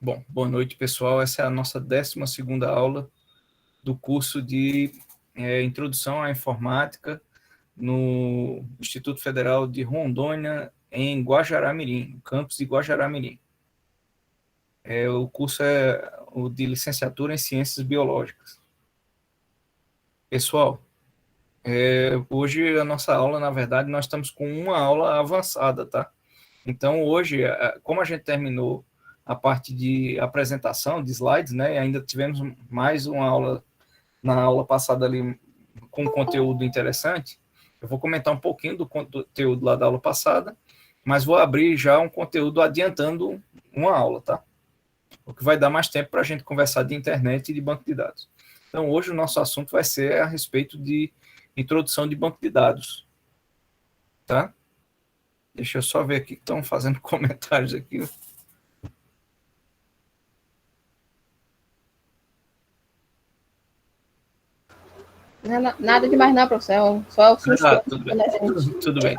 Bom, boa noite, pessoal. Essa é a nossa 12ª aula do curso de Introdução à Informática no Instituto Federal de Rondônia, em Guajará-Mirim, campus de Guajará-Mirim. O curso é o de licenciatura em Ciências Biológicas. Pessoal, hoje a nossa aula, na verdade, nós estamos com uma aula avançada, tá? Então, hoje, como a gente terminou a parte de apresentação, de slides, né? Ainda tivemos mais uma aula, na aula passada ali, com conteúdo interessante. Eu vou comentar um pouquinho do conteúdo lá da aula passada, mas vou abrir já um conteúdo adiantando uma aula, tá? O que vai dar mais tempo para a gente conversar de internet e de banco de dados. Então, hoje o nosso assunto vai ser a respeito de introdução de banco de dados, tá? Deixa eu só ver aqui que estão fazendo comentários aqui. Nada demais não, professor. Só o susto. Tudo bem.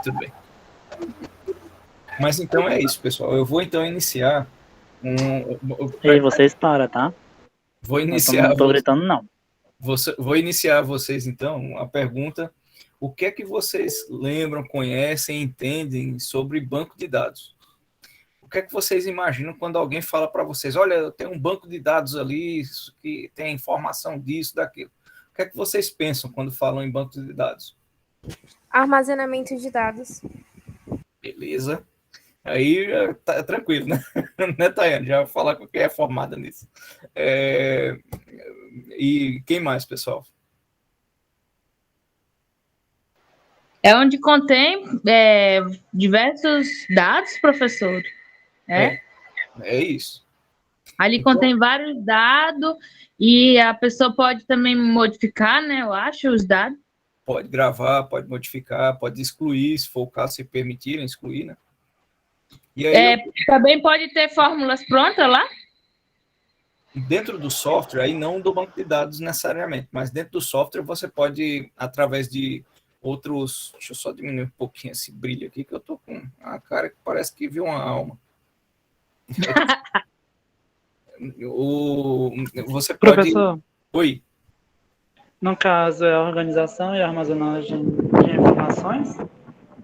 Mas então é isso, pessoal. Eu vou então iniciar E vocês param, tá? Vou iniciar. Não tô gritando, não. Vou iniciar vocês, então, a pergunta: o que é que vocês lembram, conhecem, entendem sobre banco de dados? O que é que vocês imaginam quando alguém fala para vocês: olha, eu tenho um banco de dados ali que tem informação disso, daquilo? O que é que vocês pensam quando falam em banco de dados? Armazenamento de dados. Beleza. Aí tá tranquilo, né? Né, Tayane? Já vou falar com quem é formada nisso. E quem mais, pessoal? É onde contém diversos dados, professor. É isso. Ali então, contém vários dados e a pessoa pode também modificar, né? Eu acho, os dados. Pode gravar, pode modificar, pode excluir, se for o caso, se permitirem excluir, né? E aí, também pode ter fórmulas prontas lá? Dentro do software, aí não do banco de dados necessariamente, mas dentro do software você pode, através de outros... Deixa eu só diminuir um pouquinho esse brilho aqui, que eu tô com a cara que parece que viu uma alma. Você pode... Professor? Oi. No caso, é a organização e armazenagem de informações?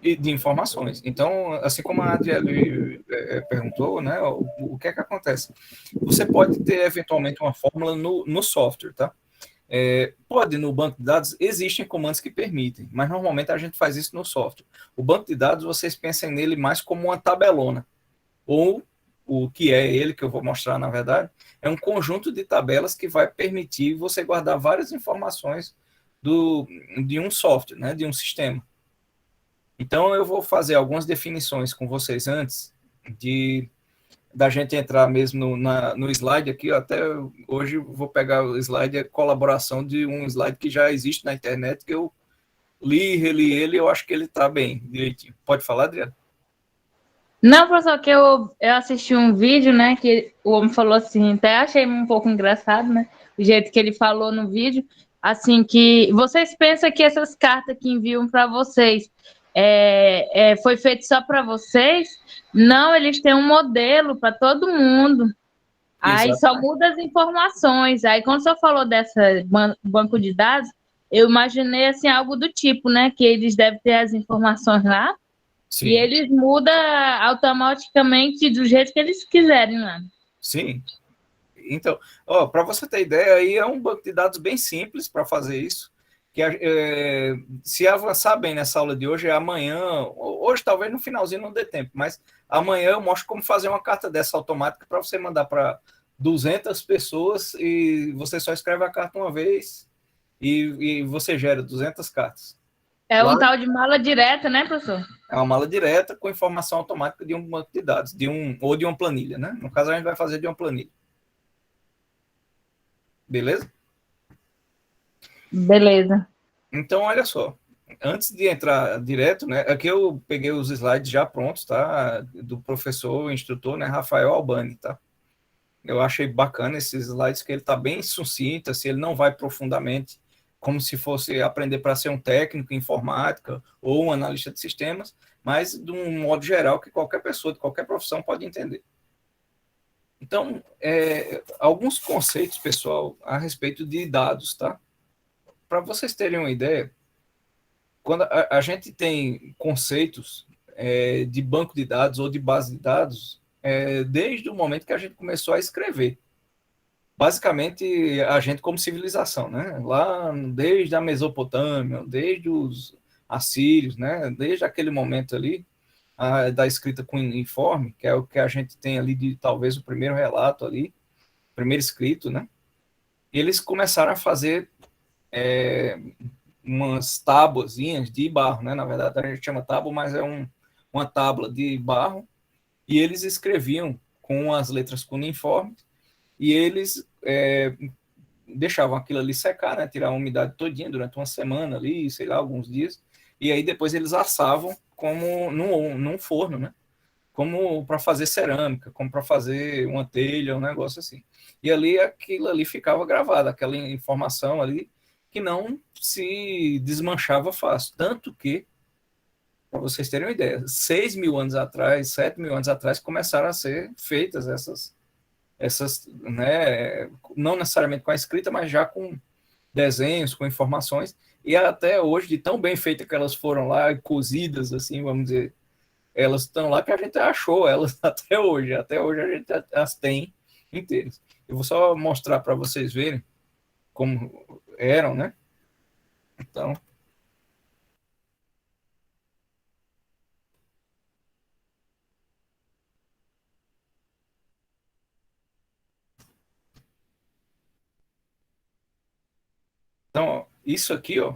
E de informações. Então, assim como a Adriele perguntou, né, o que é que acontece? Você pode ter, eventualmente, uma fórmula no software, tá? Pode, no banco de dados, existem comandos que permitem, mas normalmente a gente faz isso no software. O banco de dados, vocês pensem nele mais como uma tabelona, ou o que é ele, que eu vou mostrar, na verdade, é um conjunto de tabelas que vai permitir você guardar várias informações de um software, né, de um sistema. Então, eu vou fazer algumas definições com vocês antes da gente entrar mesmo no slide aqui. Até hoje vou pegar o slide, a colaboração de um slide que já existe na internet, que eu reli ele, eu acho que ele está bem, direitinho. Pode falar, Adriana? Não, professor, que eu assisti um vídeo, né, que o homem falou assim, até achei um pouco engraçado, né, o jeito que ele falou no vídeo, assim, que vocês pensam que essas cartas que enviam para vocês foi feito só para vocês? Não, eles têm um modelo para todo mundo. Aí só muda as informações. Aí quando o senhor falou dessa banco de dados, eu imaginei assim algo do tipo, né, que eles devem ter as informações lá. Sim. E eles mudam automaticamente do jeito que eles quiserem lá. Sim. Então, para você ter ideia, aí é um banco de dados bem simples para fazer isso. Que se avançar bem nessa aula de hoje, amanhã, hoje talvez no finalzinho não dê tempo, mas amanhã eu mostro como fazer uma carta dessa automática para você mandar para 200 pessoas e você só escreve a carta uma vez e você gera 200 cartas. É um tal de mala direta, né, professor? É uma mala direta com informação automática de um banco de dados, ou de uma planilha, né? No caso, a gente vai fazer de uma planilha. Beleza? Beleza. Então, olha só. Antes de entrar direto, né? Aqui eu peguei os slides já prontos, tá? Do professor, instrutor, né? Rafael Albani, tá? Eu achei bacana esses slides, que ele tá bem sucinto, assim, ele não vai profundamente, como se fosse aprender para ser um técnico em informática ou um analista de sistemas, mas de um modo geral que qualquer pessoa, de qualquer profissão pode entender. Então, alguns conceitos, pessoal, a respeito de dados, tá? Para vocês terem uma ideia, quando a gente tem conceitos de banco de dados ou de base de dados, desde o momento que a gente começou a escrever. Basicamente, a gente como civilização, né? Lá desde a Mesopotâmia, desde os assírios, né? Desde aquele momento ali, da escrita cuneiforme, que é o que a gente tem ali de talvez o primeiro relato ali, primeiro escrito, né? Eles começaram a fazer umas tábuazinhas de barro, né? Na verdade, a gente chama tábua, mas é uma tábua de barro, e eles escreviam com as letras cuneiformes, e eles deixavam aquilo ali secar, né? Tirar a umidade todinha durante uma semana ali, sei lá, alguns dias, e aí depois eles assavam como num forno, né? Como para fazer cerâmica, como para fazer uma telha, um negócio assim. E ali aquilo ali ficava gravado, aquela informação ali que não se desmanchava fácil. Tanto que, para vocês terem uma ideia, 6.000 anos atrás, 7.000 anos atrás, começaram a ser feitas essas, né, não necessariamente com a escrita, mas já com desenhos, com informações, e até hoje, de tão bem feita que elas foram lá, cozidas, assim, vamos dizer, elas estão lá que a gente achou elas até hoje a gente as tem inteiras. Eu vou só mostrar para vocês verem como eram, né? Então, ó, isso aqui, ó,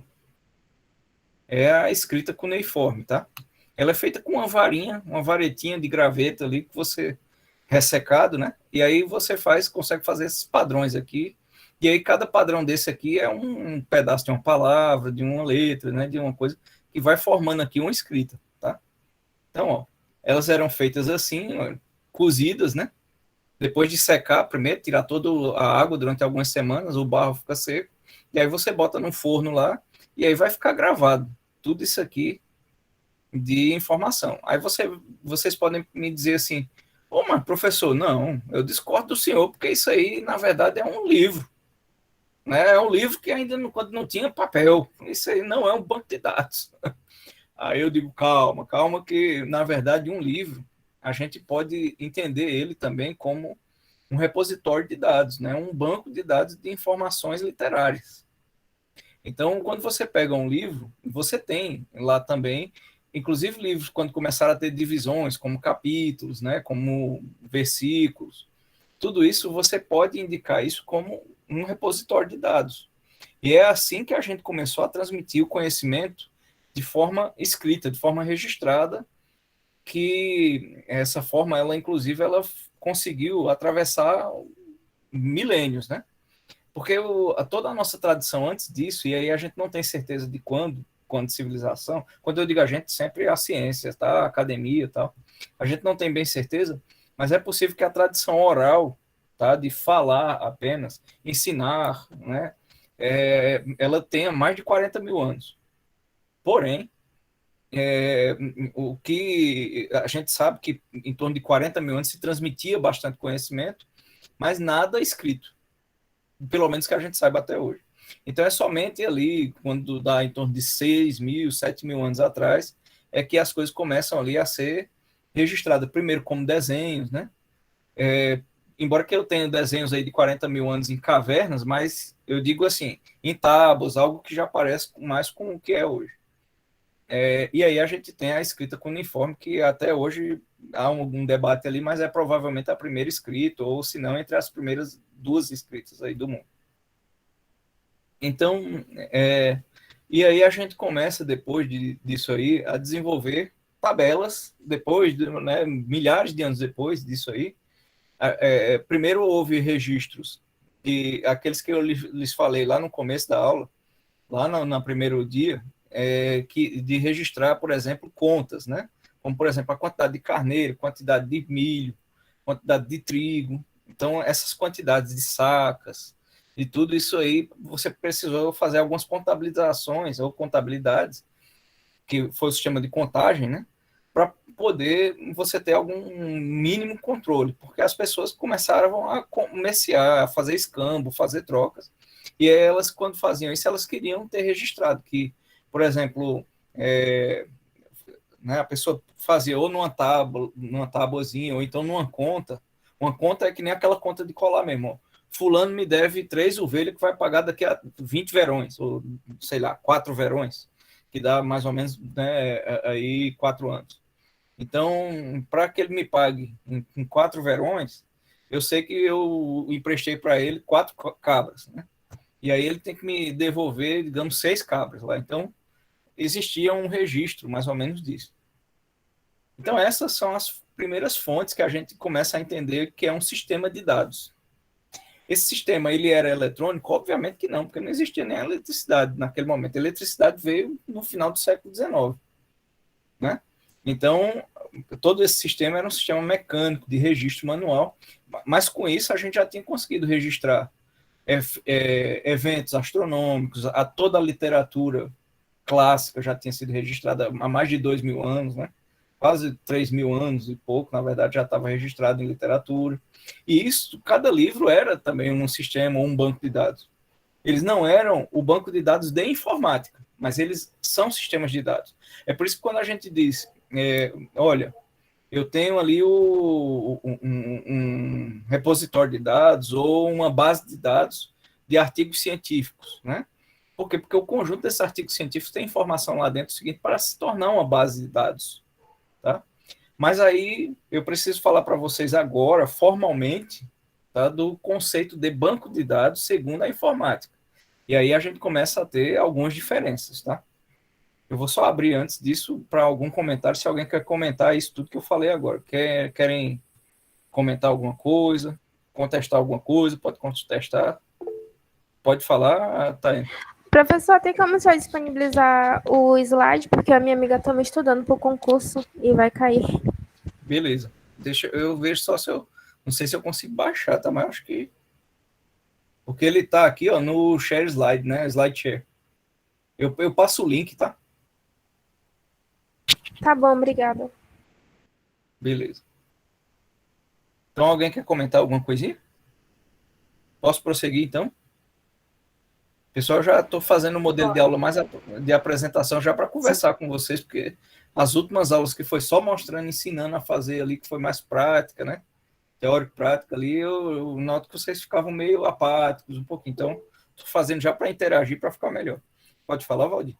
é a escrita cuneiforme, tá? Ela é feita com uma varinha, uma varetinha de graveta ali que você ressecado, né? E aí você consegue fazer esses padrões aqui. E aí cada padrão desse aqui é um pedaço de uma palavra, de uma letra, né? De uma coisa que vai formando aqui uma escrita, tá? Então, ó, elas eram feitas assim, ó, cozidas, né? Depois de secar, primeiro tirar toda a água durante algumas semanas, o barro fica seco, e aí você bota no forno lá, e aí vai ficar gravado tudo isso aqui de informação. Aí vocês podem me dizer assim, ô, mas professor, não, eu discordo do senhor, porque isso aí, na verdade, é um livro. Né? É um livro que ainda quando não tinha papel. Isso aí não é um banco de dados. Aí eu digo, calma, calma, que, na verdade, um livro, a gente pode entender ele também como um repositório de dados, né? Um banco de dados de informações literárias. Então, quando você pega um livro, você tem lá também, inclusive livros quando começaram a ter divisões, como capítulos, né, como versículos, tudo isso você pode indicar isso como um repositório de dados. E é assim que a gente começou a transmitir o conhecimento de forma escrita, de forma registrada, que essa forma, ela inclusive, ela conseguiu atravessar milênios, né? Porque toda a nossa tradição antes disso, e aí a gente não tem certeza de quando civilização, quando eu digo a gente, sempre a ciência, tá? A academia e tal, a gente não tem bem certeza, mas é possível que a tradição oral, tá? De falar apenas, ensinar, né? Ela tenha mais de 40 mil anos. Porém, o que a gente sabe que em torno de 40 mil anos se transmitia bastante conhecimento, mas nada escrito, pelo menos que a gente saiba até hoje. Então é somente ali, quando dá em torno de 6.000, 7.000 anos atrás, é que as coisas começam ali a ser registradas, primeiro como desenhos, né? Embora que eu tenha desenhos aí de 40 mil anos em cavernas, mas eu digo assim, em tábuas, algo que já parece mais com o que é hoje. E aí a gente tem a escrita cuneiforme, que até hoje há um debate ali, mas é provavelmente a primeira escrita, ou se não, entre as primeiras duas escritas aí do mundo. Então, e aí a gente começa, depois disso aí, a desenvolver tabelas, depois, né, milhares de anos depois disso aí. Primeiro houve registros, e aqueles que eu lhes falei lá no começo da aula, lá no primeiro dia, de registrar, por exemplo, contas, né? Como, por exemplo, a quantidade de carneiro, quantidade de milho, quantidade de trigo. Então, essas quantidades de sacas, e tudo isso aí, você precisou fazer algumas contabilizações ou contabilidades, que foi o sistema de contagem, né? Para poder você ter algum mínimo controle, porque as pessoas começaram a comerciar, a fazer escambo, fazer trocas, e elas, quando faziam isso, elas queriam ter registrado que, por exemplo, né, a pessoa fazia ou numa tábuazinha, ou então numa conta. Uma conta é que nem aquela conta de colar mesmo, ó. Fulano me deve 3 ovelhas que vai pagar daqui a 20 verões, ou sei lá, 4 verões, que dá mais ou menos, né, aí 4 anos. Então, para que ele me pague em 4 verões, eu sei que eu emprestei para ele 4 cabras, né? E aí ele tem que me devolver, digamos, 6 cabras lá. Então, existia um registro mais ou menos disso. Então, essas são as primeiras fontes que a gente começa a entender que é um sistema de dados. Esse sistema, ele era eletrônico? Obviamente que não, porque não existia nem a eletricidade naquele momento. A eletricidade veio no final do século XIX, né? Então, todo esse sistema era um sistema mecânico, de registro manual, mas com isso a gente já tinha conseguido registrar eventos astronômicos, toda a literatura clássica já tinha sido registrada há mais de 2.000 anos, né? Quase 3.000 anos e pouco, na verdade, já estava registrado em literatura. E isso, cada livro era também um sistema, um banco de dados. Eles não eram o banco de dados de informática, mas eles são sistemas de dados. É por isso que quando a gente diz, olha, eu tenho ali um repositório de dados ou uma base de dados de artigos científicos, né? Por quê? Porque o conjunto desses artigos científicos tem informação lá dentro seguinte para se tornar uma base de dados. Tá? Mas aí eu preciso falar para vocês agora, formalmente, tá, do conceito de banco de dados segundo a informática. E aí a gente começa a ter algumas diferenças. Tá? Eu vou só abrir antes disso para algum comentário, se alguém quer comentar isso tudo que eu falei agora. Querem comentar alguma coisa, contestar alguma coisa, pode contestar, pode falar, Taine. Professor, tem como só disponibilizar o slide, porque a minha amiga estava estudando para o concurso e vai cair. Beleza. Deixa eu ver só se eu... Não sei se eu consigo baixar, tá? Mas acho que... Porque ele tá aqui, ó, no share slide, né? Slide share. Eu passo o link, tá? Tá bom, obrigada. Beleza. Então, alguém quer comentar alguma coisinha? Posso prosseguir, então? Pessoal, eu já estou fazendo o modelo de aula mais de apresentação já para conversar com vocês, porque as últimas aulas que foi só mostrando, ensinando a fazer ali, que foi mais prática, né? Teórico prática ali, eu noto que vocês ficavam meio apáticos um pouquinho. Então, estou fazendo já para interagir, para ficar melhor. Pode falar, Valdir?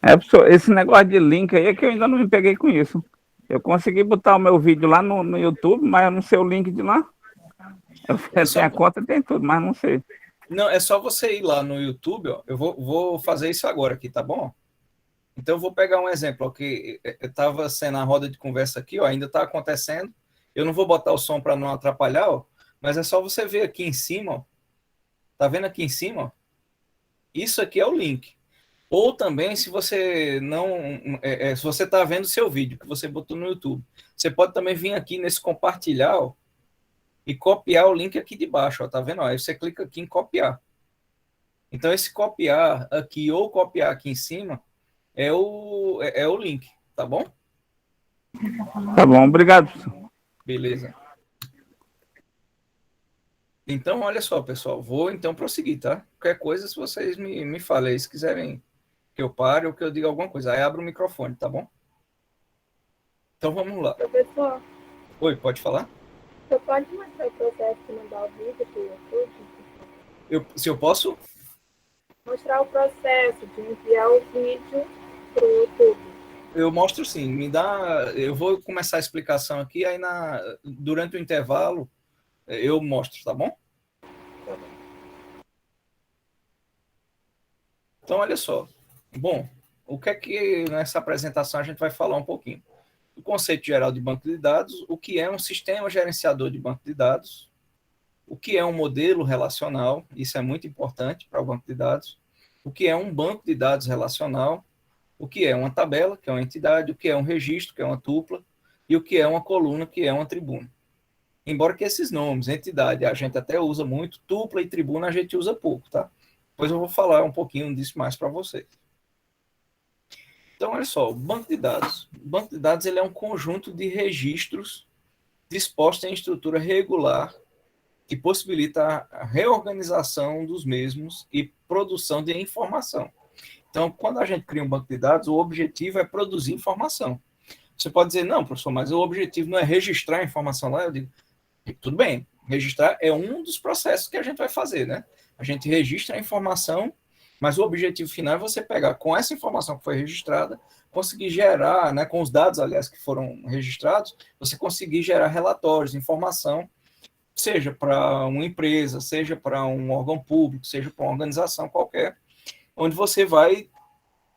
Professor, esse negócio de link aí é que eu ainda não me peguei com isso. Eu consegui botar o meu vídeo lá no YouTube, mas eu não sei o link de lá. Eu tenho a conta, tem tudo, mas não sei. Não, é só você ir lá no YouTube, ó. Eu vou fazer isso agora aqui, tá bom? Então, eu vou pegar um exemplo, ó, que estava sendo a roda de conversa aqui, ó, ainda está acontecendo. Eu não vou botar o som para não atrapalhar, ó, mas é só você ver aqui em cima, ó. Tá vendo aqui em cima, ó? Isso aqui é o link. Ou também, se você não... se você está vendo o seu vídeo que você botou no YouTube, você pode também vir aqui nesse compartilhar, ó, e copiar o link aqui de baixo, ó, tá vendo? Aí você clica aqui em copiar. Então, esse copiar aqui ou copiar aqui em cima é o link, tá bom? Tá bom, obrigado. Beleza. Então, olha só, pessoal, vou então prosseguir, tá? Qualquer coisa, se vocês me falem aí, se quiserem que eu pare ou que eu diga alguma coisa, aí abra o microfone, tá bom? Então, vamos lá. Professor, Oi, pode falar? você pode mostrar o processo de mandar o vídeo para o YouTube? Se eu posso? Mostrar o processo de enviar o vídeo para o YouTube. Eu mostro sim. Eu vou começar a explicação aqui, aí durante o intervalo eu mostro, tá bom? Então, olha só. Bom, o que é que nessa apresentação a gente vai falar um pouquinho? O conceito geral de banco de dados, o que é um sistema gerenciador de banco de dados, o que é um modelo relacional, isso é muito importante para o banco de dados, o que é um banco de dados relacional, o que é uma tabela, que é uma entidade, o que é um registro, que é uma tupla, e o que é uma coluna, que é uma tribuna. Embora que esses nomes, entidade, a gente até usa muito, tupla e tribuna a gente usa pouco, tá? Depois eu vou falar um pouquinho disso mais para vocês. Então, olha só, o banco de dados. O banco de dados ele é um conjunto de registros dispostos em estrutura regular que possibilita a reorganização dos mesmos e produção de informação. Então, quando a gente cria um banco de dados, o objetivo é produzir informação. Você pode dizer, não, professor, mas o objetivo não é registrar a informação lá. Eu digo, tudo bem, registrar é um dos processos que a gente vai fazer, né? A gente registra a informação, mas o objetivo final é você pegar com essa informação que foi registrada, conseguir gerar, né, com os dados, aliás, que foram registrados, você conseguir gerar relatórios, informação, seja para uma empresa, seja para um órgão público, seja para uma organização qualquer, onde você vai,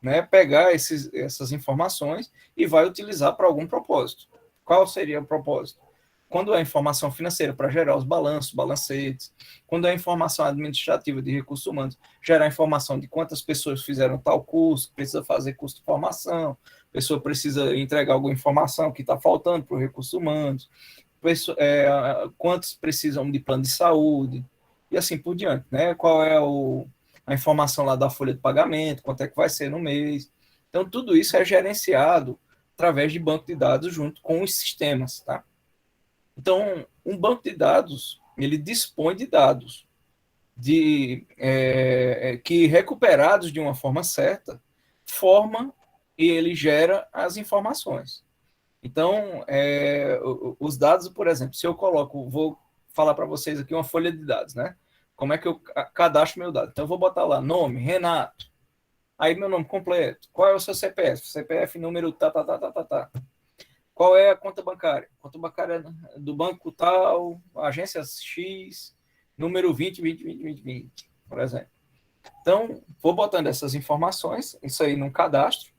né, pegar essas informações e vai utilizar para algum propósito. Qual seria o propósito? Quando é informação financeira, para gerar os balanços, balancetes. Quando é informação administrativa de recursos humanos, gerar informação de quantas pessoas fizeram tal curso, precisa fazer curso de formação, a pessoa precisa entregar alguma informação que está faltando para os recursos humanos, quantos precisam de plano de saúde, e assim por diante, né? Qual é a informação lá da folha de pagamento, quanto é que vai ser no mês. Então, tudo isso é gerenciado através de banco de dados junto com os sistemas, tá? Então, um banco de dados, ele dispõe de dados que, recuperados de uma forma certa, forma e ele gera as informações. Então, os dados, por exemplo, se eu vou falar para vocês aqui uma folha de dados, né? Como é que eu cadastro meu dado? Então, eu vou botar lá, nome, Renato. Aí, meu nome completo. Qual é o seu CPF? CPF número tá. Qual é a conta bancária? Conta bancária do banco tal, agência X, número 20, por exemplo. Então, vou botando essas informações, isso aí num cadastro,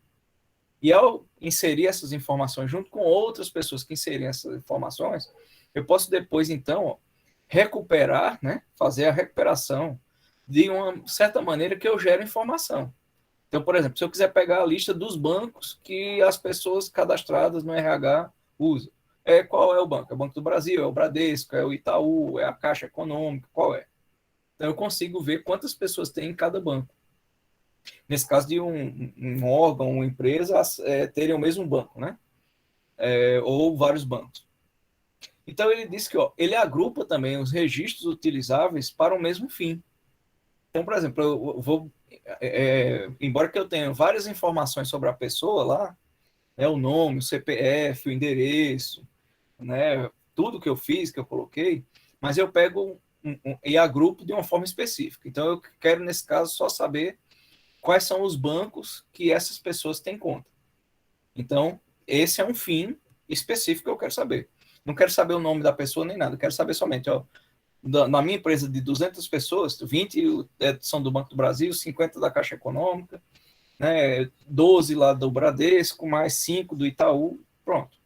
e ao inserir essas informações junto com outras pessoas que inserem essas informações, eu posso depois, então, recuperar, né, fazer a recuperação de uma certa maneira que eu gero informação. Então, por exemplo, se eu quiser pegar a lista dos bancos que as pessoas cadastradas no RH usam, qual é o banco? É o Banco do Brasil, é o Bradesco, é o Itaú, é a Caixa Econômica, qual é? Então, eu consigo ver quantas pessoas tem em cada banco. Nesse caso de um órgão, uma empresa, terem o mesmo banco, né? Ou vários bancos. Então, ele diz que ele agrupa também os registros utilizáveis para o mesmo fim. Então, por exemplo, eu vou... embora que eu tenha várias informações sobre a pessoa lá, né, o nome, o CPF, o endereço, né, tudo que eu fiz, que eu coloquei, mas eu pego e agrupo de uma forma específica. Então, eu quero, nesse caso, só saber quais são os bancos que essas pessoas têm conta. Então, esse é um fim específico que eu quero saber. Não quero saber o nome da pessoa nem nada, eu quero saber somente, na minha empresa de 200 pessoas, 20 são do Banco do Brasil, 50 da Caixa Econômica, né, 12 lá do Bradesco, mais 5 do Itaú, pronto.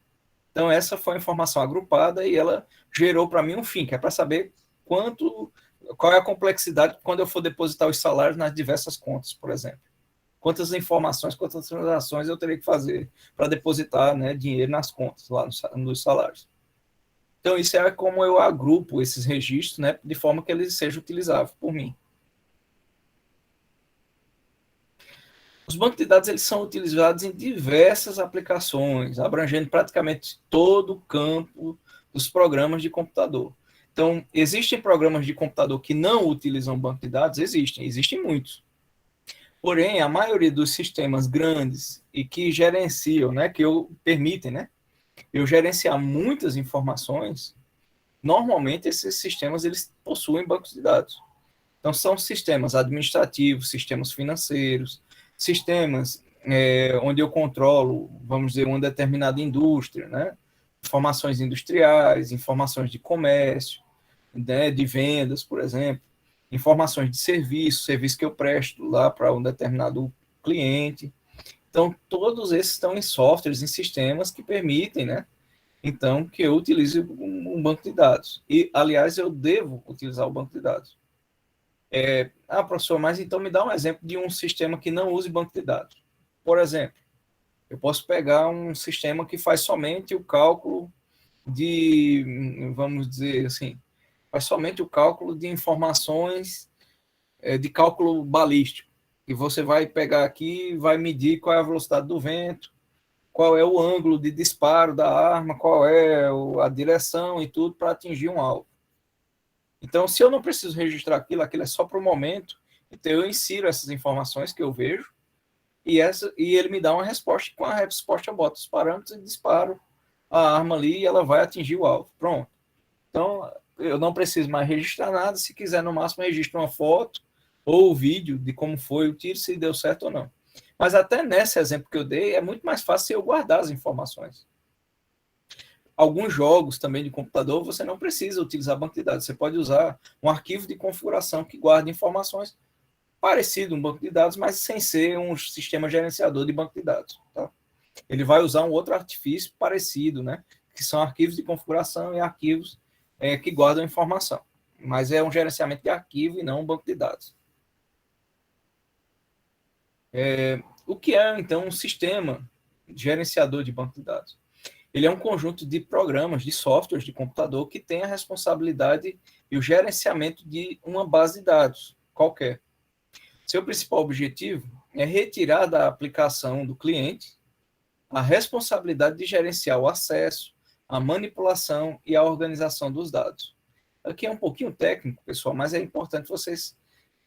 Então, essa foi a informação agrupada e ela gerou para mim um fim, que é para saber qual é a complexidade quando eu for depositar os salários nas diversas contas, por exemplo. Quantas informações, quantas transações eu teria que fazer para depositar, né, dinheiro nas contas, lá nos salários. Então, isso é como eu agrupo esses registros, né, de forma que eles sejam utilizáveis por mim. Os bancos de dados eles são utilizados em diversas aplicações, abrangendo praticamente todo o campo dos programas de computador. Então, existem programas de computador que não utilizam banco de dados? Existem muitos. Porém, a maioria dos sistemas grandes e que gerenciam, né, permitem, né, eu gerenciar muitas informações, normalmente esses sistemas eles possuem bancos de dados. Então, são sistemas administrativos, sistemas financeiros, sistemas onde eu controlo, vamos dizer, uma determinada indústria, né? Informações industriais, informações de comércio, né, de vendas, por exemplo, informações de serviço que eu presto lá para um determinado cliente. Então, todos esses estão em softwares, em sistemas que permitem, né? Então, que eu utilize um banco de dados. E, aliás, eu devo utilizar o banco de dados. Professor, mas então me dá um exemplo de um sistema que não use banco de dados. Por exemplo, eu posso pegar um sistema que faz somente o cálculo vamos dizer assim, faz somente o cálculo de informações de cálculo balístico. E você vai pegar aqui e vai medir qual é a velocidade do vento, qual é o ângulo de disparo da arma, qual é a direção e tudo para atingir um alvo. Então, se eu não preciso registrar aquilo é só para o momento, então eu insiro essas informações que eu vejo e ele me dá uma resposta. Com a resposta eu boto os parâmetros e disparo a arma ali e ela vai atingir o alvo. Pronto. Então, eu não preciso mais registrar nada. Se quiser, no máximo, registro uma foto ou o vídeo de como foi o tiro, se deu certo ou não. Mas até nesse exemplo que eu dei, é muito mais fácil eu guardar as informações. Alguns jogos também de computador, você não precisa utilizar banco de dados. Você pode usar um arquivo de configuração que guarda informações parecido a um banco de dados, mas sem ser um sistema gerenciador de banco de dados. Tá? Ele vai usar um outro artifício parecido, né? Que são arquivos de configuração e arquivos que guardam informação. Mas é um gerenciamento de arquivo e não um banco de dados. O que é, então, um sistema gerenciador de banco de dados? Ele é um conjunto de programas, de softwares de computador que tem a responsabilidade e o gerenciamento de uma base de dados qualquer. Seu principal objetivo é retirar da aplicação do cliente a responsabilidade de gerenciar o acesso, a manipulação e a organização dos dados. Aqui é um pouquinho técnico, pessoal, mas é importante vocês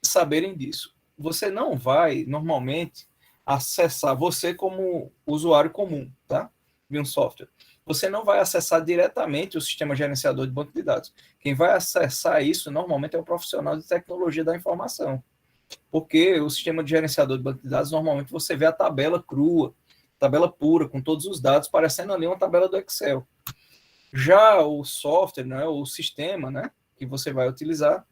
saberem disso. Você não vai, normalmente, acessar você como usuário comum, tá? De um software. Você não vai acessar diretamente o sistema gerenciador de banco de dados. Quem vai acessar isso, normalmente, é o profissional de tecnologia da informação. Porque o sistema de gerenciador de banco de dados, normalmente, você vê a tabela crua, tabela pura, com todos os dados, parecendo ali uma tabela do Excel. Já o software, né, o sistema, né, que você vai utilizar,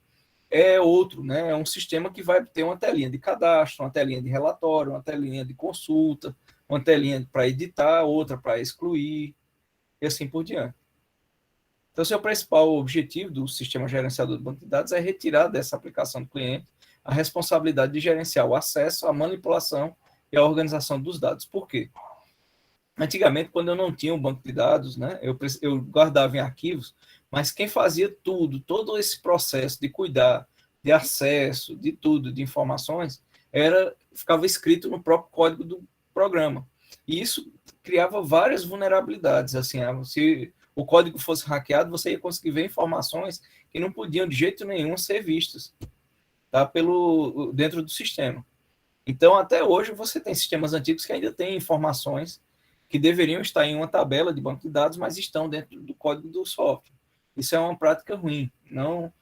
é outro, né? É um sistema que vai ter uma telinha de cadastro, uma telinha de relatório, uma telinha de consulta, uma telinha para editar, outra para excluir, e assim por diante. Então, seu principal objetivo do sistema gerenciador de banco de dados é retirar dessa aplicação do cliente a responsabilidade de gerenciar o acesso, a manipulação e a organização dos dados. Por quê? Antigamente, quando eu não tinha um banco de dados, né, eu guardava em arquivos, mas quem fazia tudo, todo esse processo de cuidar, de acesso, de tudo, de informações, ficava escrito no próprio código do programa. E isso criava várias vulnerabilidades. Assim, se o código fosse hackeado, você ia conseguir ver informações que não podiam de jeito nenhum ser vistas, tá, dentro do sistema. Então, até hoje, você tem sistemas antigos que ainda têm informações que deveriam estar em uma tabela de banco de dados, mas estão dentro do código do software. Isso é uma prática ruim, não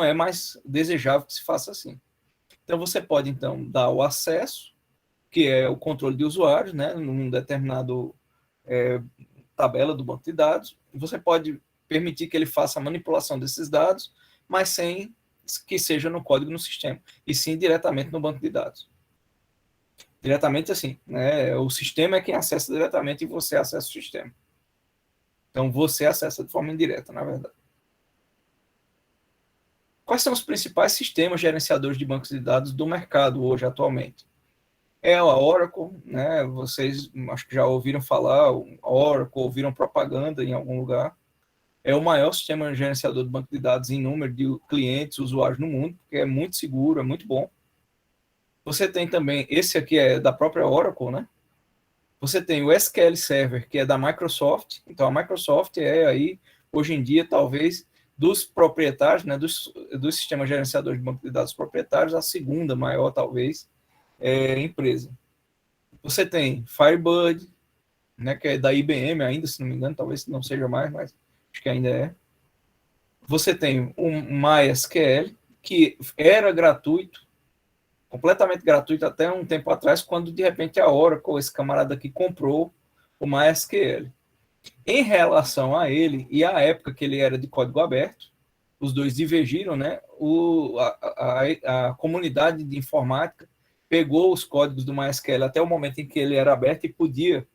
é mais desejável que se faça assim. Então, você pode, então, dar o acesso, que é o controle de usuários, né, num determinado tabela do banco de dados. Você pode permitir que ele faça a manipulação desses dados, mas sem que seja no código no sistema, e sim diretamente no banco de dados. Diretamente assim, né? O sistema é quem acessa diretamente e você acessa o sistema. Então, você acessa de forma indireta, na verdade. Quais são os principais sistemas gerenciadores de bancos de dados do mercado hoje, atualmente? É a Oracle, né? Vocês acho que já ouviram falar, a Oracle, ouviram propaganda em algum lugar. É o maior sistema gerenciador de banco de dados em número de clientes, usuários no mundo, porque é muito seguro, é muito bom. Você tem também, esse aqui é da própria Oracle, né? Você tem o SQL Server, que é da Microsoft. Então, a Microsoft é aí, hoje em dia, talvez, dos proprietários, né, dos sistemas gerenciadores de banco de dados proprietários, a segunda maior, talvez, empresa. Você tem Firebird, né, que é da IBM ainda, se não me engano, talvez não seja mais, mas acho que ainda é. Você tem o MySQL, que era gratuito, completamente gratuito até um tempo atrás, quando de repente a Oracle, esse camarada aqui, comprou o MySQL. Em relação a ele, e à época que ele era de código aberto, os dois divergiram, né? A comunidade de informática pegou os códigos do MySQL até o momento em que ele era aberto e podia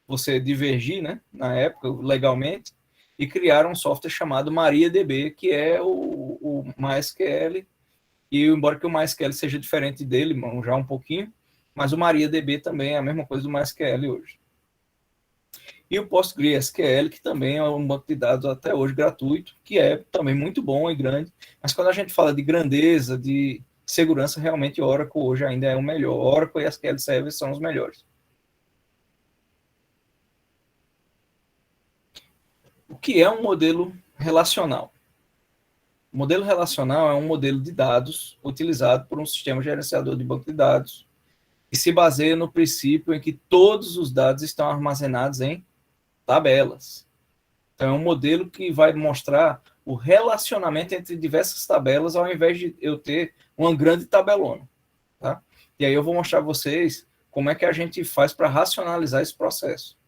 você divergir, né? Na época, legalmente, e criaram um software chamado MariaDB, que é o MySQL. E embora que o MySQL seja diferente dele, já um pouquinho, mas o MariaDB também é a mesma coisa do MySQL hoje. E o PostgreSQL, que também é um banco de dados até hoje gratuito, que é também muito bom e grande. Mas quando a gente fala de grandeza, de segurança, realmente Oracle hoje ainda é o melhor. Oracle e SQL Server são os melhores. O que é um modelo relacional? O modelo relacional é um modelo de dados utilizado por um sistema gerenciador de banco de dados e se baseia no princípio em que todos os dados estão armazenados em tabelas. Então, é um modelo que vai mostrar o relacionamento entre diversas tabelas, ao invés de eu ter uma grande tabelona. Tá? E aí eu vou mostrar a vocês como é que a gente faz para racionalizar esse processo.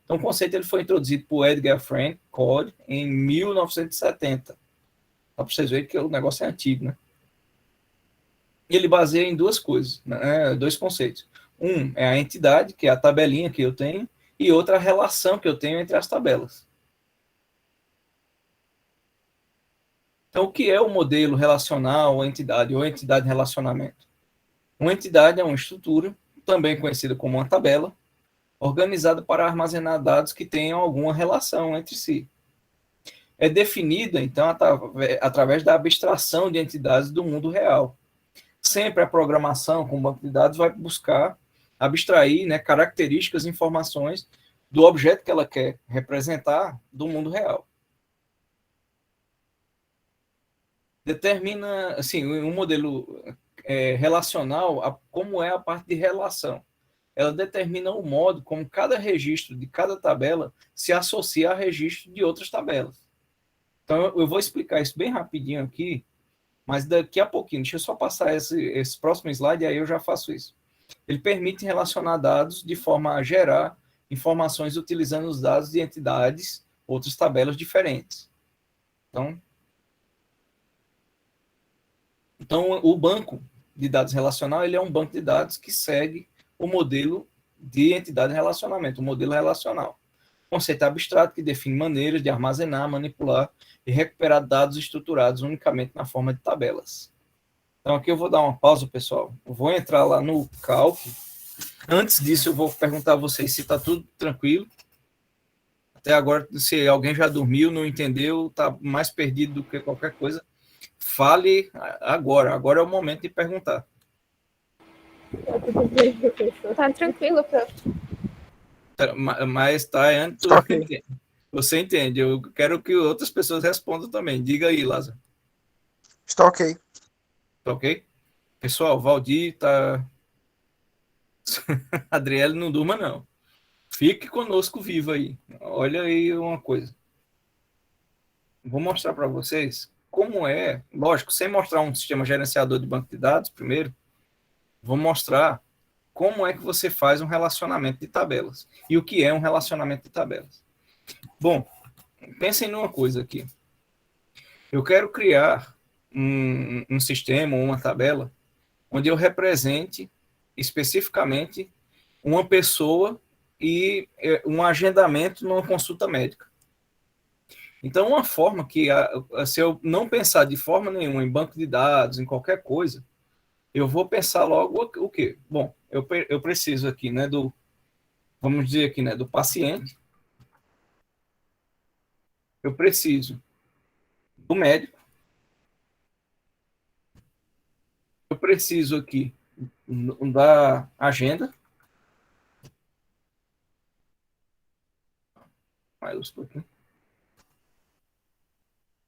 Então, o conceito ele foi introduzido por Edgar Frank Code em 1970. Dá para vocês verem que o negócio é antigo, né? E ele baseia em duas coisas, né? Dois conceitos. Um é a entidade, que é a tabelinha que eu tenho, e outra a relação que eu tenho entre as tabelas. Então, o que é o modelo relacional ou entidade-relacionamento? Uma entidade é uma estrutura, também conhecida como uma tabela, organizada para armazenar dados que tenham alguma relação entre si. É definida, então, através da abstração de entidades do mundo real. Sempre a programação com banco de dados vai buscar abstrair, né, características, informações do objeto que ela quer representar do mundo real. Determina, assim, um modelo relacional, como é a parte de relação. Ela determina o modo como cada registro de cada tabela se associa a registro de outras tabelas. Então, eu vou explicar isso bem rapidinho aqui, mas daqui a pouquinho, deixa eu só passar esse próximo slide, e aí eu já faço isso. Ele permite relacionar dados de forma a gerar informações utilizando os dados de entidades, outras tabelas diferentes. Então o banco de dados relacional ele é um banco de dados que segue o modelo de entidade de relacionamento, o modelo relacional. Conceito abstrato que define maneiras de armazenar, manipular e recuperar dados estruturados unicamente na forma de tabelas. Então, aqui eu vou dar uma pausa, pessoal. Eu vou entrar lá no cálculo. Antes disso, eu vou perguntar a vocês se está tudo tranquilo. Até agora, se alguém já dormiu, não entendeu, está mais perdido do que qualquer coisa, fale agora. Agora é o momento de perguntar. Tá tranquilo, prof. Mas tá antes. Okay. Você entende? Eu quero que outras pessoas respondam também. Diga aí, Lázaro. Está ok. Tá ok? Pessoal, Valdir tá. Adriele, não durma, não. Fique conosco vivo aí. Olha aí uma coisa. Vou mostrar para vocês como é. Lógico, sem mostrar um sistema gerenciador de banco de dados, primeiro, vou mostrar como é que você faz um relacionamento de tabelas. E o que é um relacionamento de tabelas. Bom, pensem numa coisa aqui. Eu quero criar um sistema ou uma tabela onde eu represente especificamente uma pessoa e um agendamento numa consulta médica. Então, uma forma que, se eu não pensar de forma nenhuma em banco de dados, em qualquer coisa, eu vou pensar logo o quê? Bom, eu preciso aqui, né, vamos dizer aqui, né, do paciente. Eu preciso do médico. Eu preciso aqui da agenda.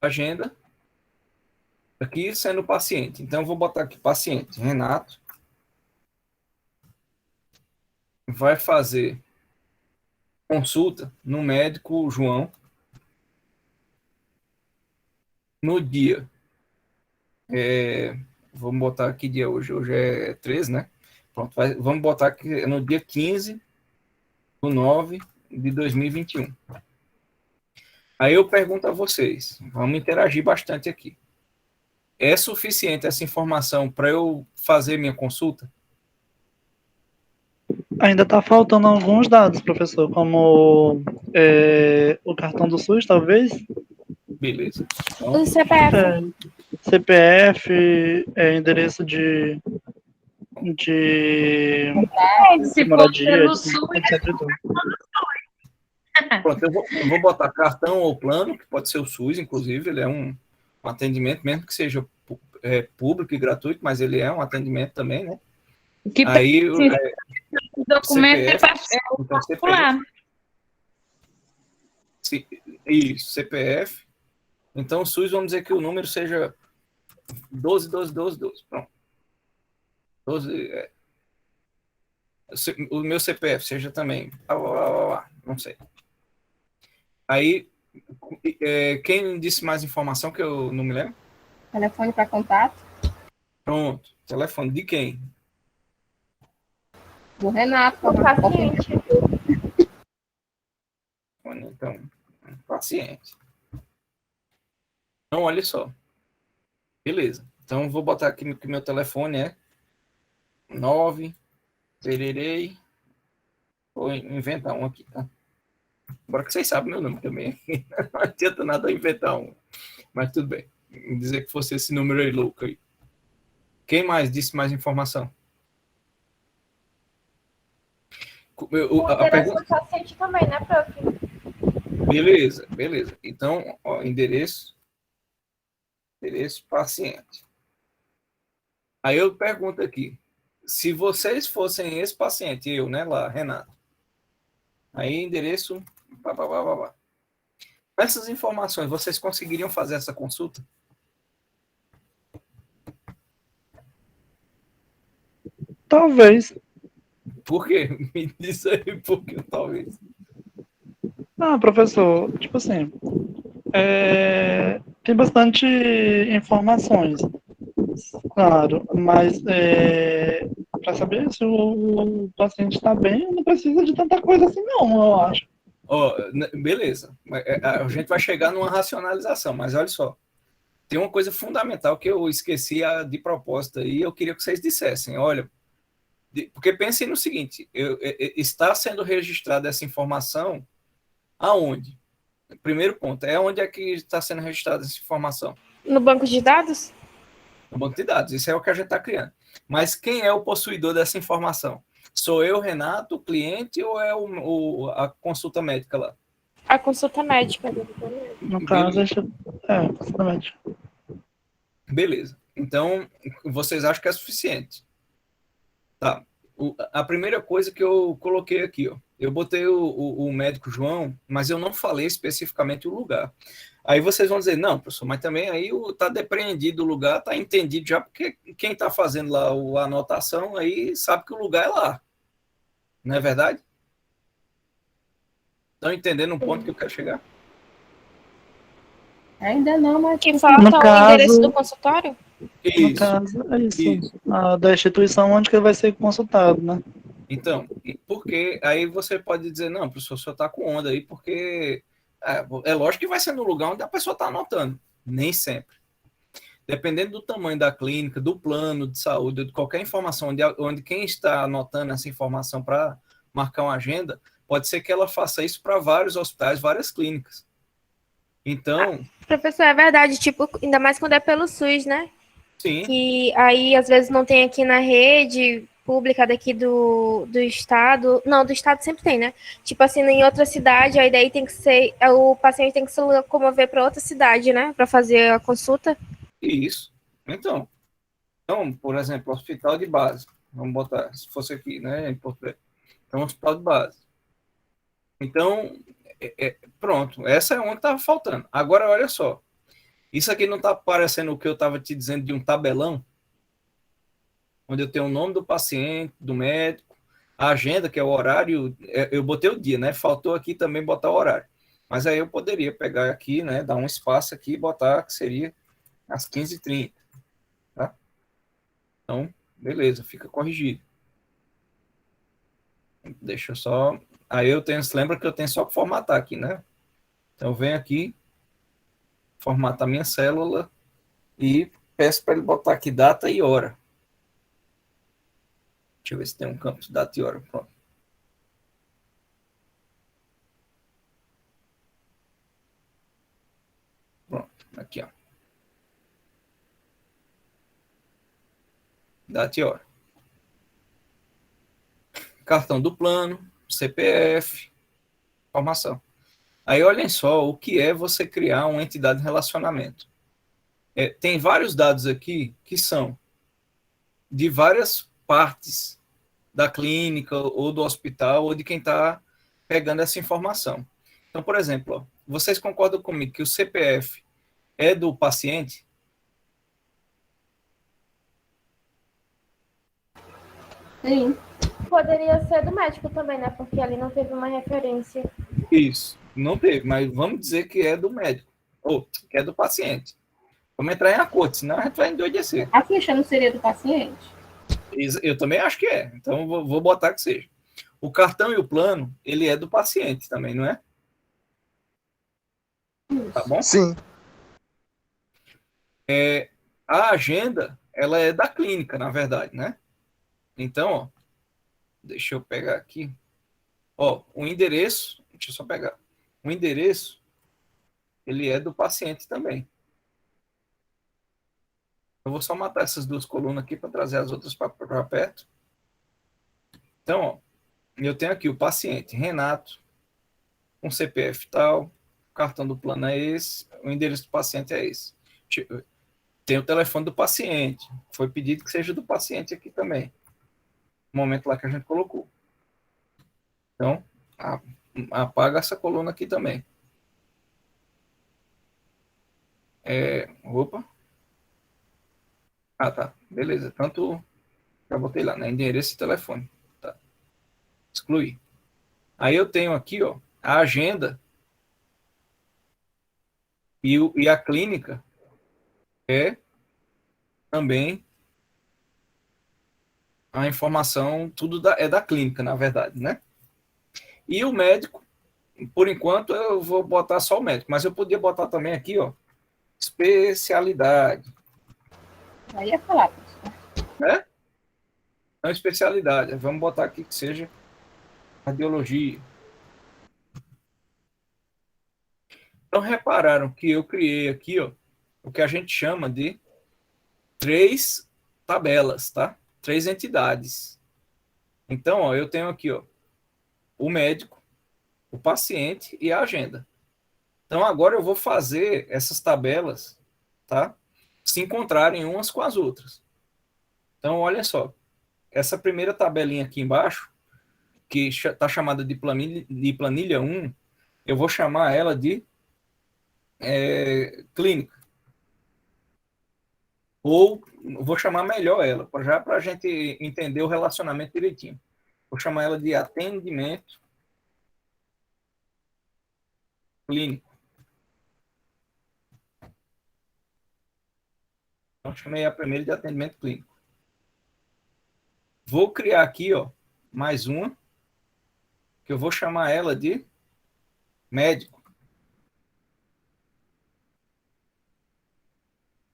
Agenda. Aqui sendo o paciente. Então, eu vou botar aqui paciente. Renato vai fazer consulta no médico João no dia. Vamos botar aqui dia hoje. Hoje é 13, né? Pronto, vamos botar aqui no dia 15/9/2021. Aí eu pergunto a vocês, vamos interagir bastante aqui. É suficiente essa informação para eu fazer minha consulta? Ainda está faltando alguns dados, professor, como o cartão do SUS, talvez? Beleza. Então, O CPF. CPF, endereço de Se moradia, pelo SUS, etc. pronto, eu vou botar cartão ou plano, que pode ser o SUS, inclusive, ele é um atendimento, mesmo que seja público e gratuito, mas ele é um atendimento também, né? Que Aí, o documento então, particular. Isso, CPF. Então, o SUS, vamos dizer que o número seja 12, 12, 12, 12. Pronto. 12, o meu CPF seja também. Não sei. Aí, quem disse mais informação que eu não me lembro? Telefone para contato Pronto. Telefone de quem? do Renato. O paciente. Então, paciente. Então, olha só. Beleza. Então, vou botar aqui que meu telefone é 9, tererei. Vou inventar um aqui, tá? Agora que vocês sabem meu nome também. Não adianta nada inventar um. Mas tudo bem. Dizer que fosse esse número aí louco aí. Quem mais disse mais informação? A pergunta... do paciente também, né, prof? Beleza. Então, endereço paciente. Aí eu pergunto aqui, se vocês fossem esse paciente, eu, né, lá, Renato, aí endereço, essas informações, vocês conseguiriam fazer essa consulta? Talvez. Por quê? Me diz aí por que talvez. Professor, tipo assim, tem bastante informações, claro, mas para saber se o paciente está bem, não precisa de tanta coisa assim, não, eu acho. Beleza, a gente vai chegar numa racionalização, mas olha só, tem uma coisa fundamental que eu esqueci de propósito aí, eu queria que vocês dissessem, olha, porque pensem no seguinte, está sendo registrada essa informação aonde? Primeiro ponto, onde é que está sendo registrada essa informação? No banco de dados? No banco de dados, isso é o que a gente está criando. Mas quem é o possuidor dessa informação? Sou eu, Renato, o cliente, ou é a consulta médica lá? A consulta médica. No caso, consulta médica. Beleza. Então, vocês acham que é suficiente? Tá. A primeira coisa que eu coloquei aqui, ó, eu botei o médico João, mas eu não falei especificamente o lugar. Aí vocês vão dizer, não, professor, mas também aí está depreendido o lugar, está entendido já, porque quem está fazendo lá a anotação aí sabe que o lugar é lá. Não é verdade? Estão entendendo um ponto que eu quero chegar? Ainda não, mas Que falta No o caso- endereço do consultório? No caso, é isso. Da instituição onde que ele vai ser consultado, né? Então, porque aí você pode dizer, não, professor, o senhor está com onda aí, porque é lógico que vai ser no lugar onde a pessoa está anotando. Nem sempre. Dependendo do tamanho da clínica, do plano de saúde, de qualquer informação, onde quem está anotando essa informação para marcar uma agenda, pode ser que ela faça isso para vários hospitais, várias clínicas. Então... Professor, é verdade, tipo, ainda mais quando é pelo SUS, né? Sim. Que aí, às vezes, não tem aqui na rede pública daqui do estado. Não, do estado sempre tem, né? Tipo assim, em outra cidade, aí daí tem que ser... O paciente tem que se locomover para outra cidade, né? Para fazer a consulta. Isso. Então, por exemplo, hospital de base. Vamos botar, se fosse aqui, né, em Porto Velho. Então, hospital de base. Então, pronto. Essa é onde estava faltando. Agora, olha só. Isso aqui não está parecendo o que eu estava te dizendo de um tabelão? Onde eu tenho o nome do paciente, do médico, a agenda, que é o horário. Eu botei o dia, né? Faltou aqui também botar o horário. Mas aí eu poderia pegar aqui, né? Dar um espaço aqui e botar que seria às 15h30. Tá? Então, beleza, fica corrigido. Deixa eu só... Aí eu tenho... Lembra que eu tenho só que formatar aqui, né? Então eu venho aqui, formatar minha célula e peço para ele botar aqui data e hora. Deixa eu ver se tem um campo de data e hora. Pronto. Pronto, aqui, ó. Data e hora. Cartão do plano, CPF, informação. Aí olhem só o que é você criar uma entidade de relacionamento. tem vários dados aqui que são de várias partes da clínica ou do hospital ou de quem está pegando essa informação. Então, por exemplo, ó, vocês concordam comigo que o CPF é do paciente? Sim. Poderia ser do médico também, né? Porque ali não teve uma referência. Isso, não teve, mas vamos dizer que é do médico, ou que é do paciente. Vamos entrar em acordo, senão a gente vai endoidecer. A ficha não seria do paciente? Eu também acho que é, então vou botar que seja. O cartão e o plano, ele é do paciente também, não é? Tá bom? Sim. A agenda, ela é da clínica, na verdade, né? Então, ó, deixa eu pegar aqui. Ó, o endereço, deixa eu só pegar. O endereço, ele é do paciente também. Eu vou só matar essas duas colunas aqui para trazer as outras para perto. Então, ó, eu tenho aqui o paciente Renato, um CPF tal, o cartão do plano é esse, o endereço do paciente é esse. Tem o telefone do paciente. Foi pedido que seja do paciente aqui também. No momento lá que a gente colocou. Então, apaga essa coluna aqui também. Opa. Ah, tá. Beleza. Tanto já botei lá, né? Endereço e telefone. Tá. Excluir. Aí eu tenho aqui, ó, a agenda e a clínica é também a informação, tudo é da clínica, na verdade, né? E o médico, por enquanto, eu vou botar só o médico, mas eu podia botar também aqui, ó, especialidade. Aí ia falar, Né? Não, especialidade. Vamos botar aqui que seja radiologia. Então, repararam que eu criei aqui, ó, o que a gente chama de 3 tabelas, tá? 3 entidades. Então, ó, eu tenho aqui, ó, o médico, o paciente e a agenda. Então, agora eu vou fazer essas tabelas, tá? Se encontrarem umas com as outras. Então, olha só. Essa primeira tabelinha aqui embaixo, que está chamada de planilha 1, eu vou chamar ela de clínica. Ou vou chamar melhor ela, já para a gente entender o relacionamento direitinho. Vou chamar ela de atendimento clínico. Então, chamei a primeira de atendimento clínico. Vou criar aqui, ó, mais uma, que eu vou chamar ela de médico.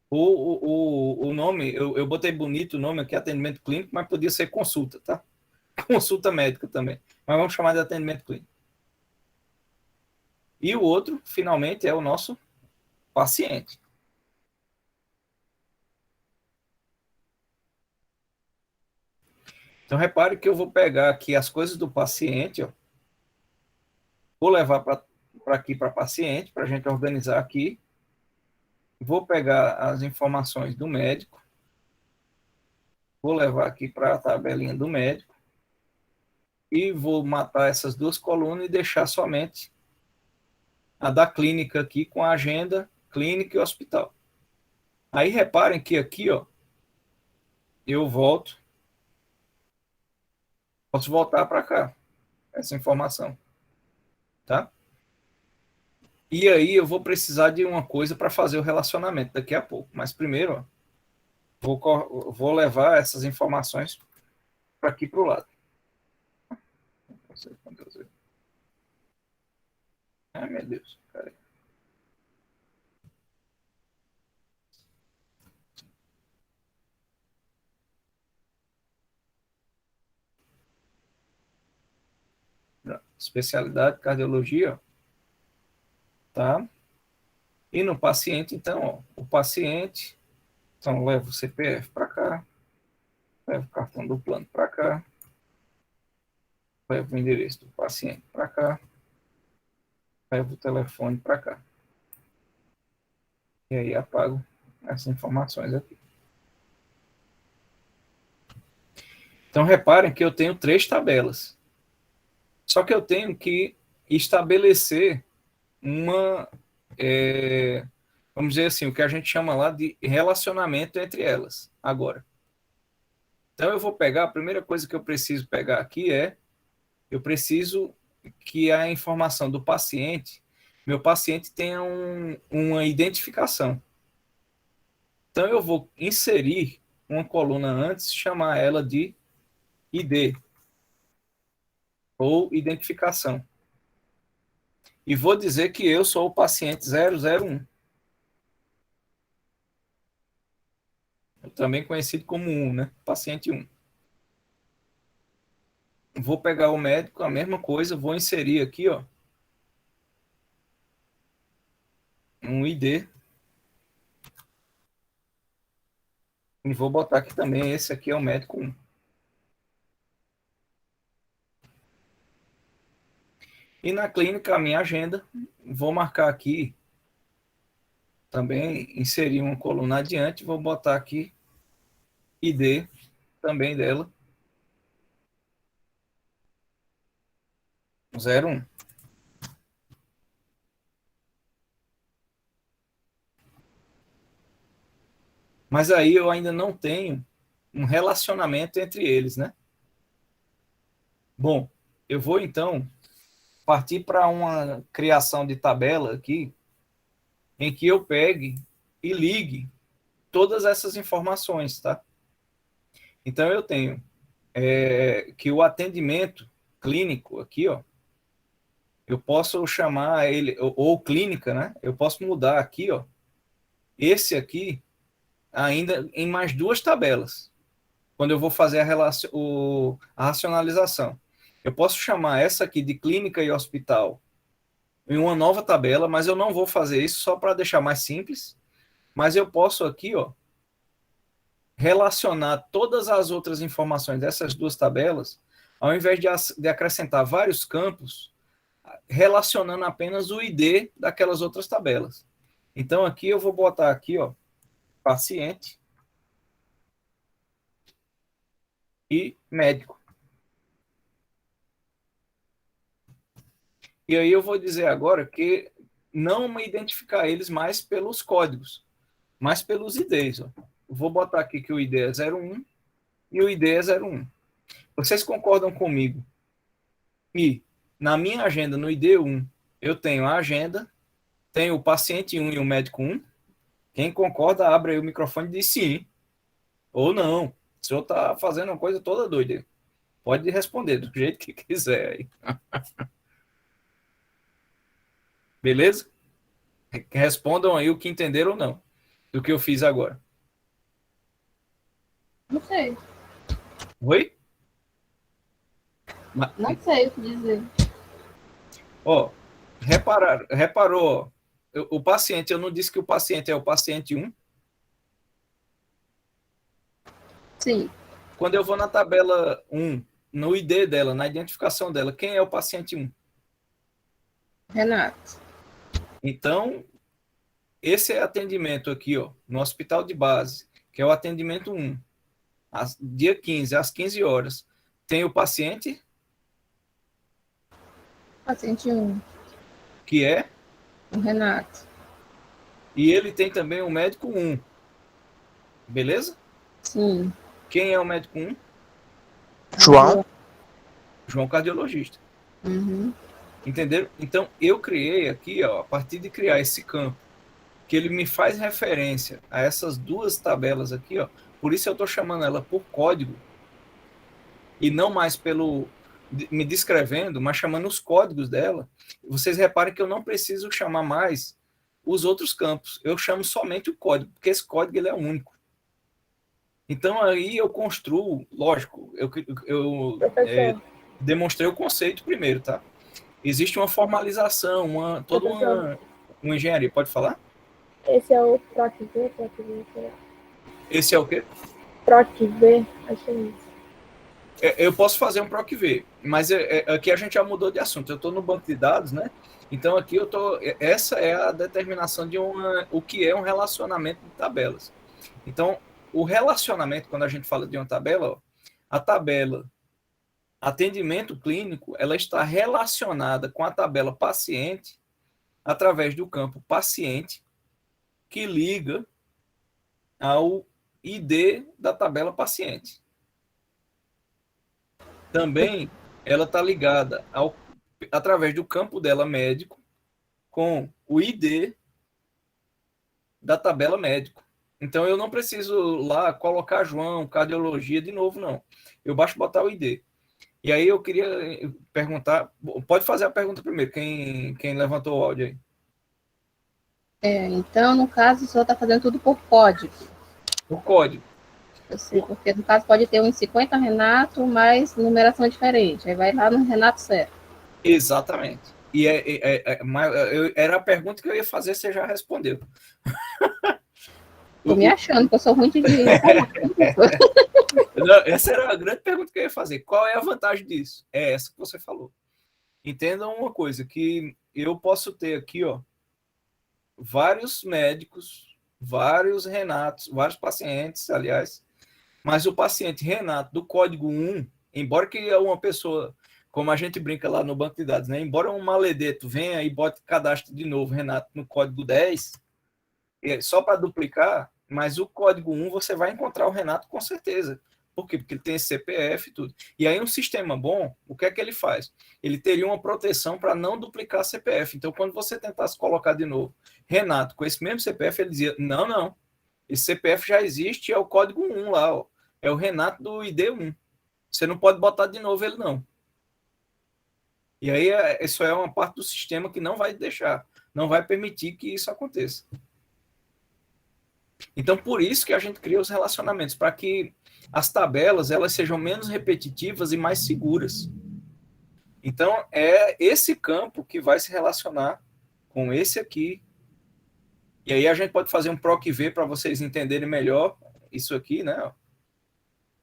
O nome, eu botei bonito o nome aqui, atendimento clínico, mas podia ser consulta, tá? Consulta médica também. Mas vamos chamar de atendimento clínico. E o outro, finalmente, é o nosso paciente. Então, repare que eu vou pegar aqui as coisas do paciente, ó, vou levar para aqui para paciente, para a gente organizar aqui. Vou pegar as informações do médico, vou levar aqui para a tabelinha do médico e vou matar essas duas colunas e deixar somente a da clínica aqui com a agenda, clínica e hospital. Aí reparem que aqui, ó, eu posso voltar para cá, essa informação, tá? E aí eu vou precisar de uma coisa para fazer o relacionamento daqui a pouco. Mas primeiro, ó, vou levar essas informações para aqui para o lado. Ai, meu Deus. Cara. Especialidade, cardiologia, tá? E no paciente, então, ó, o paciente, então leva o CPF para cá, leva o cartão do plano para cá, leva o endereço do paciente para cá, leva o telefone para cá. E aí apago essas informações aqui. Então, reparem que eu tenho 3 tabelas. Só que eu tenho que estabelecer uma, vamos dizer assim, o que a gente chama lá de relacionamento entre elas, agora. Então, eu vou pegar, a primeira coisa que eu preciso pegar aqui eu preciso que a informação do paciente, meu paciente tenha uma identificação. Então, eu vou inserir uma coluna antes, chamar ela de ID, ou identificação. E vou dizer que eu sou o paciente 001. Também conhecido como 1, né? Paciente 1. Vou pegar o médico, a mesma coisa, vou inserir aqui, ó, um ID. E vou botar aqui também, esse aqui é o médico 1. E na clínica, a minha agenda, vou marcar aqui, também inserir uma coluna adiante, vou botar aqui ID também dela, 01. Mas aí eu ainda não tenho um relacionamento entre eles, né? Bom, eu vou então partir para uma criação de tabela aqui, em que eu pegue e ligue todas essas informações, tá? Então eu tenho que o atendimento clínico aqui, ó, eu posso chamar ele, ou clínica, né? Eu posso mudar aqui, ó, esse aqui, ainda em mais 2 tabelas, quando eu vou fazer a racionalização. Eu posso chamar essa aqui de clínica e hospital em uma nova tabela, mas eu não vou fazer isso só para deixar mais simples, mas eu posso aqui, ó, relacionar todas as outras informações dessas 2 tabelas, ao invés de acrescentar vários campos, relacionando apenas o ID daquelas outras tabelas. Então, aqui eu vou botar aqui, ó, paciente e médico. E aí eu vou dizer agora que não me identificar eles mais pelos códigos, mas pelos IDs. Ó. Vou botar aqui que o ID é 01 e o ID é 01. Vocês concordam comigo que na minha agenda, no ID 1, eu tenho a agenda, tenho o paciente 1 e o médico 1? Quem concorda, abre aí o microfone e diz sim. Ou não. O senhor está fazendo uma coisa toda doida. Pode responder do jeito que quiser aí. Beleza? Respondam aí o que entenderam ou não do que eu fiz agora. Não sei. Oi? Não sei o que dizer. Ó, reparou, o paciente, eu não disse que o paciente é o paciente 1? Sim. Quando eu vou na tabela 1, no ID dela, na identificação dela, quem é o paciente 1? Renato. Então, esse é atendimento aqui, ó, no hospital de base, que é o atendimento 1. Dia 15, às 15 horas. Tem o paciente? Paciente 1. Que é? O Renato. E ele tem também o médico 1. Beleza? Sim. Quem é o médico 1? João? João cardiologista. Uhum. Entenderam? Então, eu criei aqui, ó, a partir de criar esse campo, que ele me faz referência a essas 2 tabelas aqui, ó. Por isso eu estou chamando ela por código, e não mais me descrevendo, mas chamando os códigos dela. Vocês reparem que eu não preciso chamar mais os outros campos. Eu chamo somente o código, porque esse código ele é único. Então, aí eu construo, lógico, eu demonstrei o conceito primeiro, tá? Existe uma formalização, toda uma engenharia. Pode falar? Esse é o PROC-V, Esse é o quê? PROC-V, acho isso. Eu posso fazer um PROC-V, mas aqui a gente já mudou de assunto. Eu estou no banco de dados, né? Então aqui essa é a determinação de o que é um relacionamento de tabelas. Então, o relacionamento, quando a gente fala de uma tabela, ó, a tabela atendimento clínico, ela está relacionada com a tabela paciente através do campo paciente, que liga ao ID da tabela paciente. Também ela está ligada através do campo dela médico com o ID da tabela médico. Então eu não preciso lá colocar João, cardiologia de novo, não. Eu basta botar o ID. E aí eu queria perguntar, pode fazer a pergunta primeiro, quem levantou o áudio aí. Então, no caso, o senhor está fazendo tudo por código. O código. Eu sei, porque no caso pode ter uns 50 Renato, mas numeração diferente. Aí vai lá no Renato certo. Exatamente. E era a pergunta que eu ia fazer, você já respondeu. Tô me achando que eu sou ruim de Essa era a grande pergunta que eu ia fazer. Qual é a vantagem disso? É essa que você falou. Entendam uma coisa, que eu posso ter aqui, ó, vários médicos, vários Renatos, vários pacientes, aliás, mas o paciente Renato do código 1, embora que é uma pessoa, como a gente brinca lá no banco de dados, né? Embora um maledeto venha e bote cadastro de novo Renato no código 10, só para duplicar, mas o código 1 você vai encontrar o Renato com certeza. Por quê? Porque ele tem esse CPF e tudo. E aí um sistema bom, o que é que ele faz? Ele teria uma proteção para não duplicar CPF. Então, quando você tentasse colocar de novo Renato com esse mesmo CPF, ele dizia, não, esse CPF já existe, é o código 1 lá, ó. É o Renato do ID1. Você não pode botar de novo ele, não. E aí, isso é uma parte do sistema que não vai deixar, não vai permitir que isso aconteça. Então, por isso que a gente cria os relacionamentos, para que as tabelas elas sejam menos repetitivas e mais seguras. Então, é esse campo que vai se relacionar com esse aqui. E aí a gente pode fazer um PROC-V para vocês entenderem melhor isso aqui, né?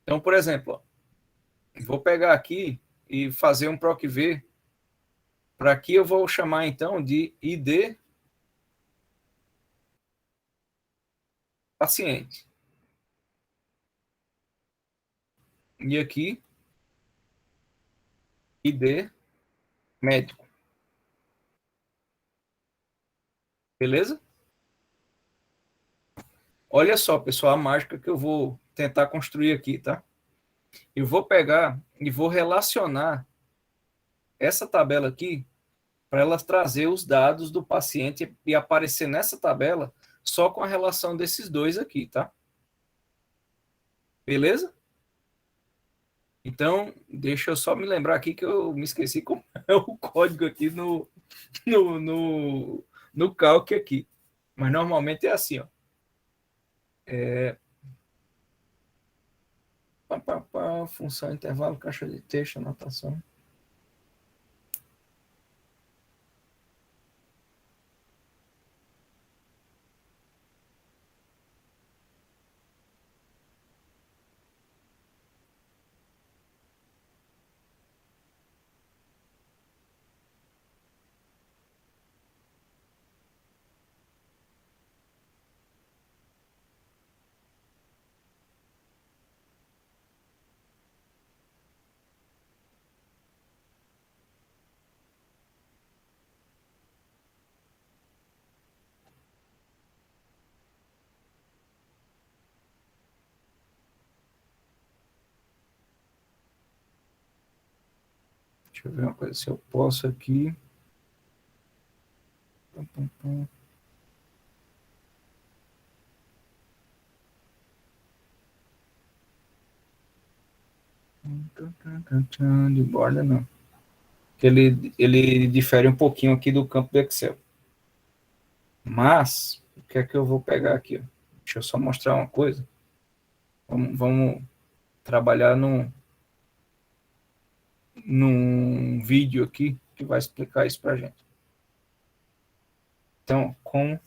Então, por exemplo, ó, vou pegar aqui e fazer um PROC-V. Para aqui eu vou chamar, então, de ID paciente. E aqui, ID médico. Beleza? Olha só, pessoal, a mágica que eu vou tentar construir aqui, tá? Eu vou pegar e vou relacionar essa tabela aqui para ela trazer os dados do paciente e aparecer nessa tabela só com a relação desses dois aqui, tá? Beleza? Então, deixa eu só me lembrar aqui que eu me esqueci como é o código aqui no calc aqui. Mas normalmente é assim, ó. Função, intervalo, caixa de texto, anotação. Deixa eu ver uma coisa, se eu posso aqui. De borda, não. Ele difere um pouquinho aqui do campo do Excel. Mas, o que é que eu vou pegar aqui? Ó? Deixa eu só mostrar uma coisa. Vamos trabalhar num vídeo aqui que vai explicar isso para a gente. Então, como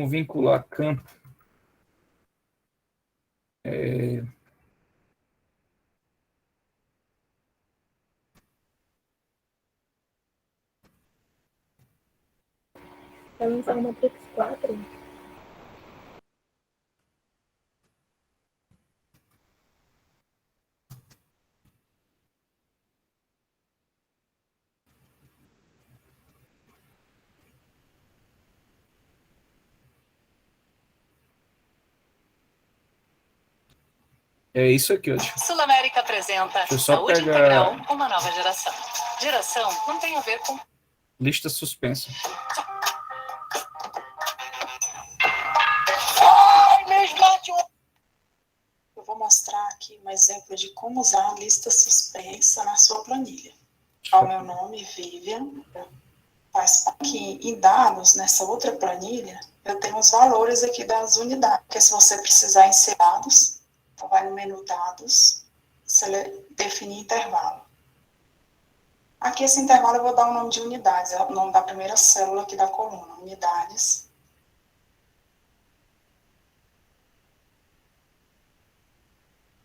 vincular campo Vai lançar uma Matrix 4. É isso aqui, ó. Sul América apresenta Deixa eu só Saúde pegar Integral, uma nova geração. Geração não tem a ver com lista suspensa. Eu vou mostrar aqui um exemplo de como usar a lista suspensa na sua planilha. O meu nome, Vivian, faz aqui em dados, nessa outra planilha, eu tenho os valores aqui das unidades, porque se você precisar inserir dados, então vai no menu dados, definir intervalo. Aqui esse intervalo eu vou dar o nome de unidades, é o nome da primeira célula aqui da coluna, unidades.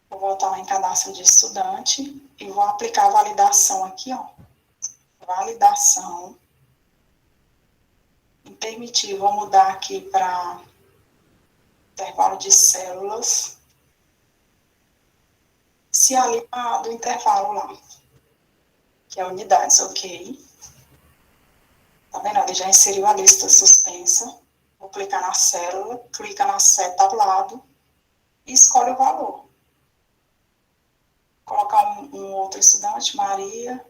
Vou voltar lá em cadastro de estudante e vou aplicar a validação aqui, ó. Validação. Em permitir, vou mudar aqui para intervalo de células. Se alinhar do intervalo lá, que é unidades, ok. Tá vendo? Ele já inseriu a lista suspensa. Vou clicar na célula, clica na seta ao lado e escolhe o valor. Colocar um outro estudante, Maria.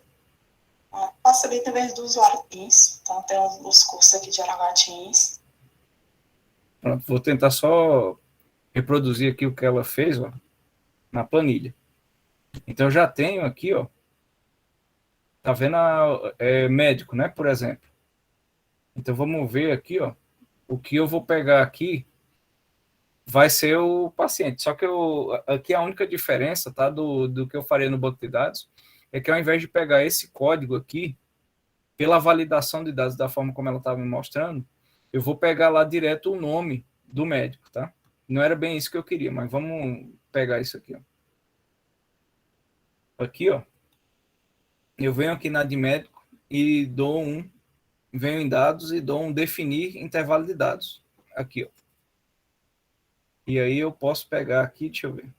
Facilita em vez do usuário Teams. Então, tem os cursos aqui de Aragua Teams. Pronto, vou tentar só reproduzir aqui o que ela fez, ó, na planilha. Então, eu já tenho aqui, ó, tá vendo médico, né, por exemplo. Então, vamos ver aqui, ó, o que eu vou pegar aqui vai ser o paciente. Só que aqui a única diferença, tá, do que eu faria no banco de dados, é que ao invés de pegar esse código aqui, pela validação de dados da forma como ela estava me mostrando, eu vou pegar lá direto o nome do médico, tá? Não era bem isso que eu queria, mas vamos pegar isso aqui, ó. Aqui, ó, eu venho aqui na de médico e venho em dados e dou um definir intervalo de dados. Aqui, ó. E aí eu posso pegar aqui, deixa eu ver.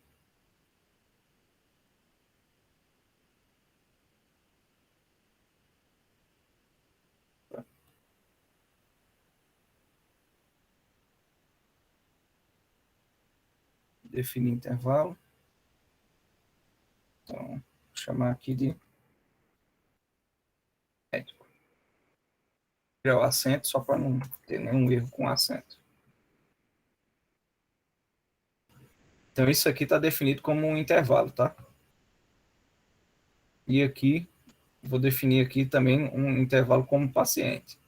Definir intervalo. Então, vou chamar aqui de médico. Tirar o acento, só para não ter nenhum erro com acento. Então, isso aqui está definido como um intervalo, tá? E aqui, vou definir aqui também um intervalo como paciente.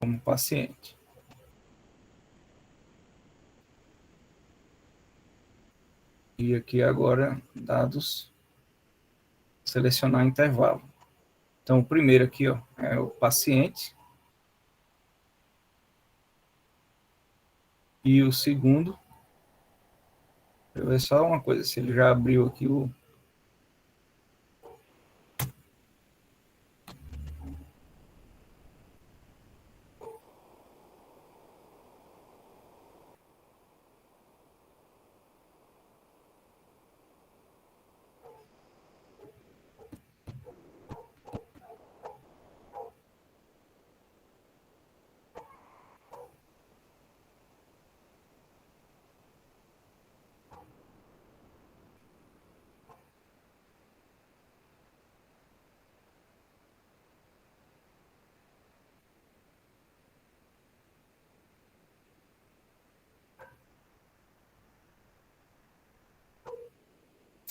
Como paciente. E aqui agora, dados, selecionar intervalo. Então, o primeiro aqui, ó, é o paciente. E o segundo, deixa eu ver só uma coisa, se ele já abriu aqui o...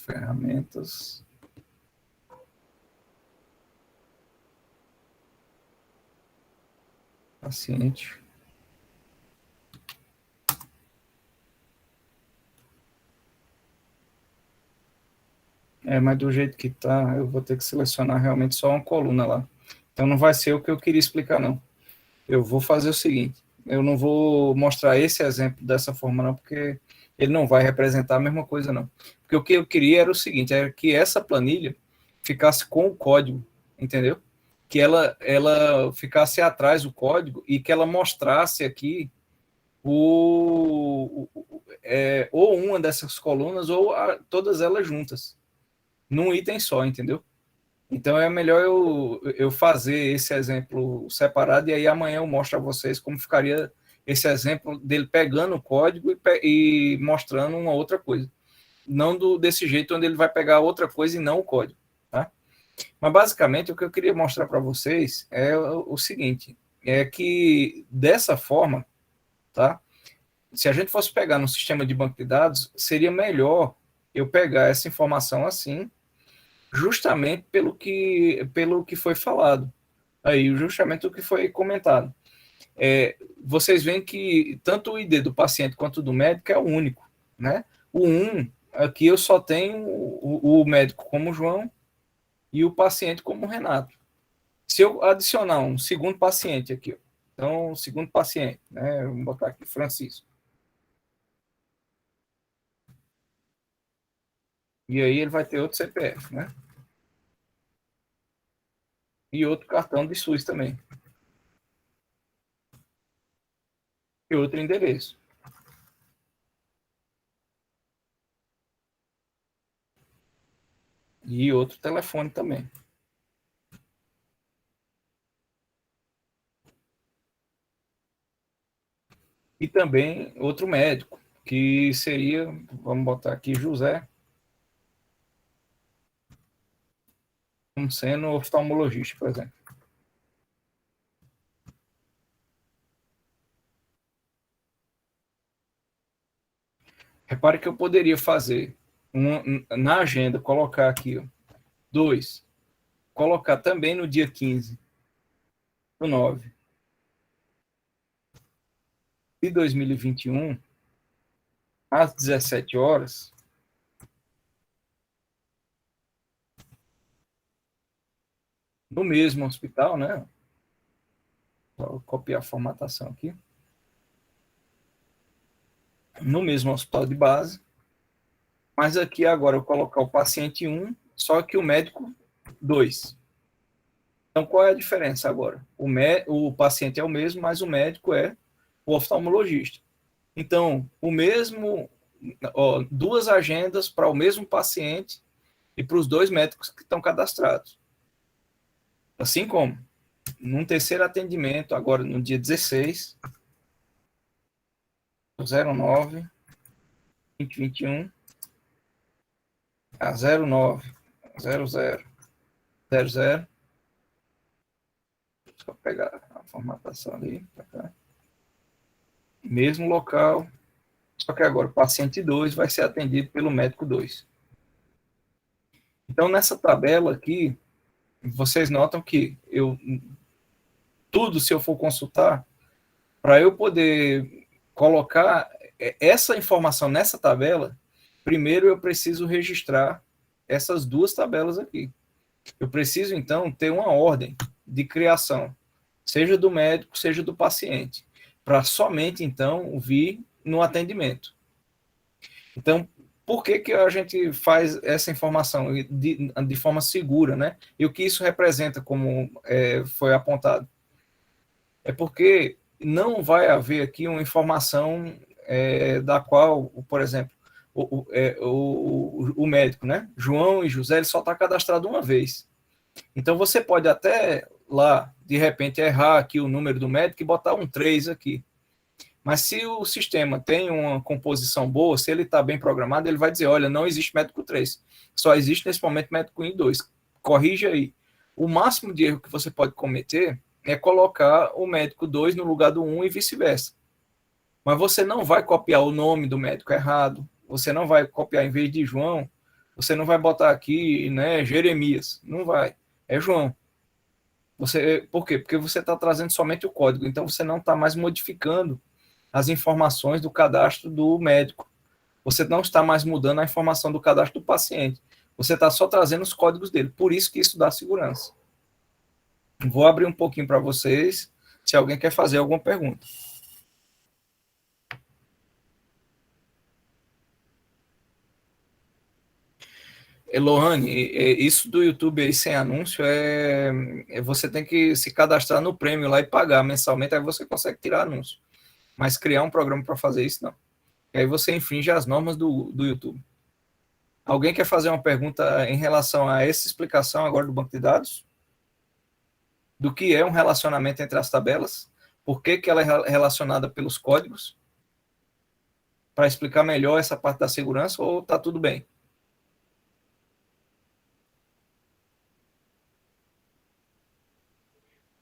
Ferramentas. Paciente. Mas do jeito que tá, eu vou ter que selecionar realmente só uma coluna lá. Então não vai ser o que eu queria explicar, não. Eu vou fazer o seguinte, Eu não vou mostrar esse exemplo dessa forma, não, porque ele não vai representar a mesma coisa, não. Porque o que eu queria era o seguinte, era que essa planilha ficasse com o código, entendeu? Que ela ficasse atrás do código e que ela mostrasse aqui ou uma dessas colunas ou todas elas juntas, num item só, entendeu? Então é melhor eu fazer esse exemplo separado e aí amanhã eu mostro a vocês como ficaria esse exemplo dele pegando o código e mostrando uma outra coisa. Não desse jeito onde ele vai pegar outra coisa e não o código, tá? Mas basicamente o que eu queria mostrar para vocês é o seguinte, é que dessa forma, tá? Se a gente fosse pegar no sistema de banco de dados, seria melhor eu pegar essa informação assim, justamente pelo que foi falado, aí justamente o que foi comentado. Vocês veem que tanto o ID do paciente quanto do médico é o único, né? Aqui eu só tenho o médico como João e o paciente como Renato. Se eu adicionar um segundo paciente aqui, ó, então, segundo paciente, né? Vamos botar aqui Francisco. E aí ele vai ter outro CPF, né? E outro cartão de SUS também. E outro endereço. E outro telefone também. E também outro médico, que seria, vamos botar aqui, José, como sendo oftalmologista, por exemplo. Repare que eu poderia fazer na agenda, colocar aqui, ó, 2, colocar também no dia 15 do 9 de 2021, às 17 horas, no mesmo hospital, né? Vou copiar a formatação aqui. No mesmo hospital de base, mas aqui agora eu colocar o paciente 1, só que o médico 2. Então, qual é a diferença agora? O paciente é o mesmo, mas o médico é o oftalmologista. Então, duas agendas para o mesmo paciente e para os dois médicos que estão cadastrados. Assim como, num terceiro atendimento, agora no dia 16, 09, 2021, a 09, 00, 00. Só pegar a formatação ali, pra cá. Mesmo local, só que agora o paciente 2 vai ser atendido pelo médico 2. Então, nessa tabela aqui, vocês notam que se eu for consultar, para eu poder colocar essa informação nessa tabela, primeiro eu preciso registrar essas duas tabelas aqui. Eu preciso, então, ter uma ordem de criação, seja do médico, seja do paciente, para somente, então, vir no atendimento. Então, por que a gente faz essa informação de forma segura, né? E o que isso representa, como foi apontado? É porque não vai haver aqui uma informação da qual, por exemplo, o médico, né? João e José, ele só está cadastrado uma vez. Então, você pode até lá, de repente, errar aqui o número do médico e botar um 3 aqui. Mas se o sistema tem uma composição boa, se ele está bem programado, ele vai dizer, olha, não existe médico 3. Só existe, nesse momento, médico 1 e 2. Corrija aí. O máximo de erro que você pode cometer é colocar o médico 2 no lugar do 1 e vice-versa. Mas você não vai copiar o nome do médico errado. Você não vai copiar, em vez de João, você não vai botar aqui, né, Jeremias. Não vai. É João. Por quê? Porque você está trazendo somente o código. Então, você não está mais modificando as informações do cadastro do médico. Você não está mais mudando a informação do cadastro do paciente. Você está só trazendo os códigos dele. Por isso que isso dá segurança. Vou abrir um pouquinho para vocês, se alguém quer fazer alguma pergunta. Lohane, isso do YouTube aí sem anúncio você tem que se cadastrar no prêmio lá e pagar mensalmente, aí você consegue tirar anúncio. Mas criar um programa para fazer isso, não. E aí você infringe as normas do YouTube. Alguém quer fazer uma pergunta em relação a essa explicação agora do banco de dados? Do que é um relacionamento entre as tabelas? Por que ela é relacionada pelos códigos? Para explicar melhor essa parte da segurança, ou está tudo bem?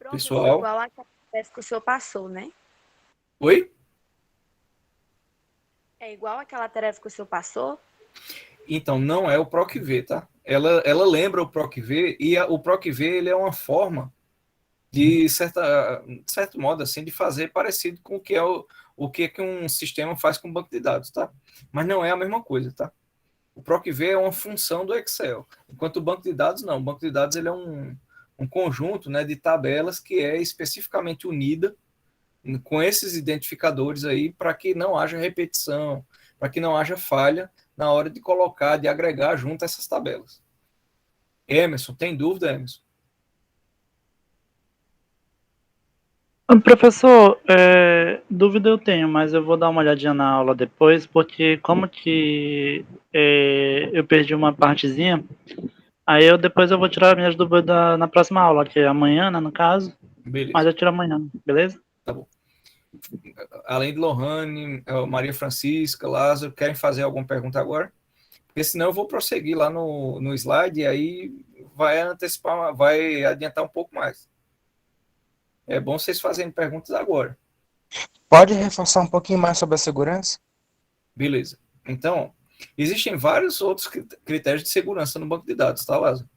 Pessoal? Igual aquela tarefa que o senhor passou, né? Oi? É igual aquela tarefa que o senhor passou? Então, não é o PROC-V, tá? Ela lembra o PROC-V, e o PROC-V ele é uma forma de certo modo, assim, de fazer parecido com o que um sistema faz com um banco de dados, tá? Mas não é a mesma coisa, tá? O PROC-V é uma função do Excel, enquanto o banco de dados não. O banco de dados ele é um conjunto, né, de tabelas que é especificamente unida com esses identificadores aí para que não haja repetição, para que não haja falha na hora de colocar, de agregar junto essas tabelas. Emerson, tem dúvida, Emerson? Professor, dúvida eu tenho, mas eu vou dar uma olhadinha na aula depois, porque como que eu perdi uma partezinha, aí depois eu vou tirar minhas dúvidas na próxima aula, que é amanhã, né, no caso. Beleza. Mas eu tiro amanhã, beleza? Tá bom. Além de Lohane, Maria Francisca, Lázaro, querem fazer alguma pergunta agora? Porque senão eu vou prosseguir lá no slide e aí vai antecipar, vai adiantar um pouco mais. É bom vocês fazerem perguntas agora. Pode reforçar um pouquinho mais sobre a segurança? Beleza. Então, existem vários outros critérios de segurança no banco de dados, tá, Lázaro?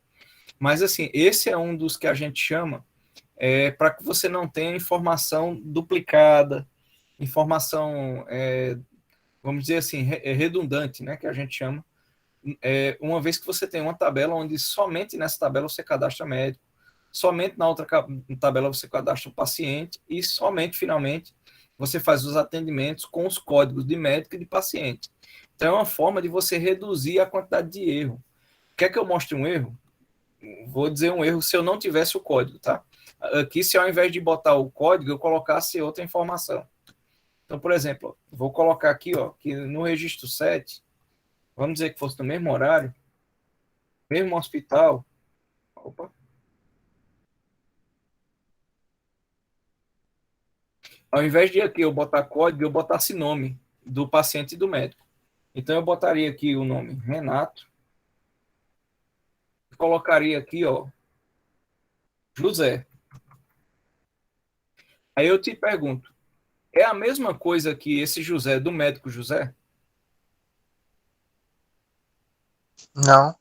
Mas, assim, esse é um dos que a gente chama para que você não tenha informação duplicada, informação, vamos dizer assim, redundante, né, que a gente chama, uma vez que você tem uma tabela onde somente nessa tabela você cadastra médico, somente na outra tabela você cadastra o paciente e somente, finalmente, você faz os atendimentos com os códigos de médico e de paciente. Então, é uma forma de você reduzir a quantidade de erro. Quer que eu mostre um erro? Vou dizer um erro se eu não tivesse o código, tá? Aqui, se ao invés de botar o código, eu colocasse outra informação. Então, por exemplo, vou colocar aqui, ó, que no registro 7, vamos dizer que fosse no mesmo horário, mesmo hospital. Opa. Ao invés de aqui eu botar código, eu botasse nome do paciente e do médico. Então, eu botaria aqui o nome Renato. Colocaria aqui, ó, José. Aí eu te pergunto, é a mesma coisa que esse José do médico José? Não.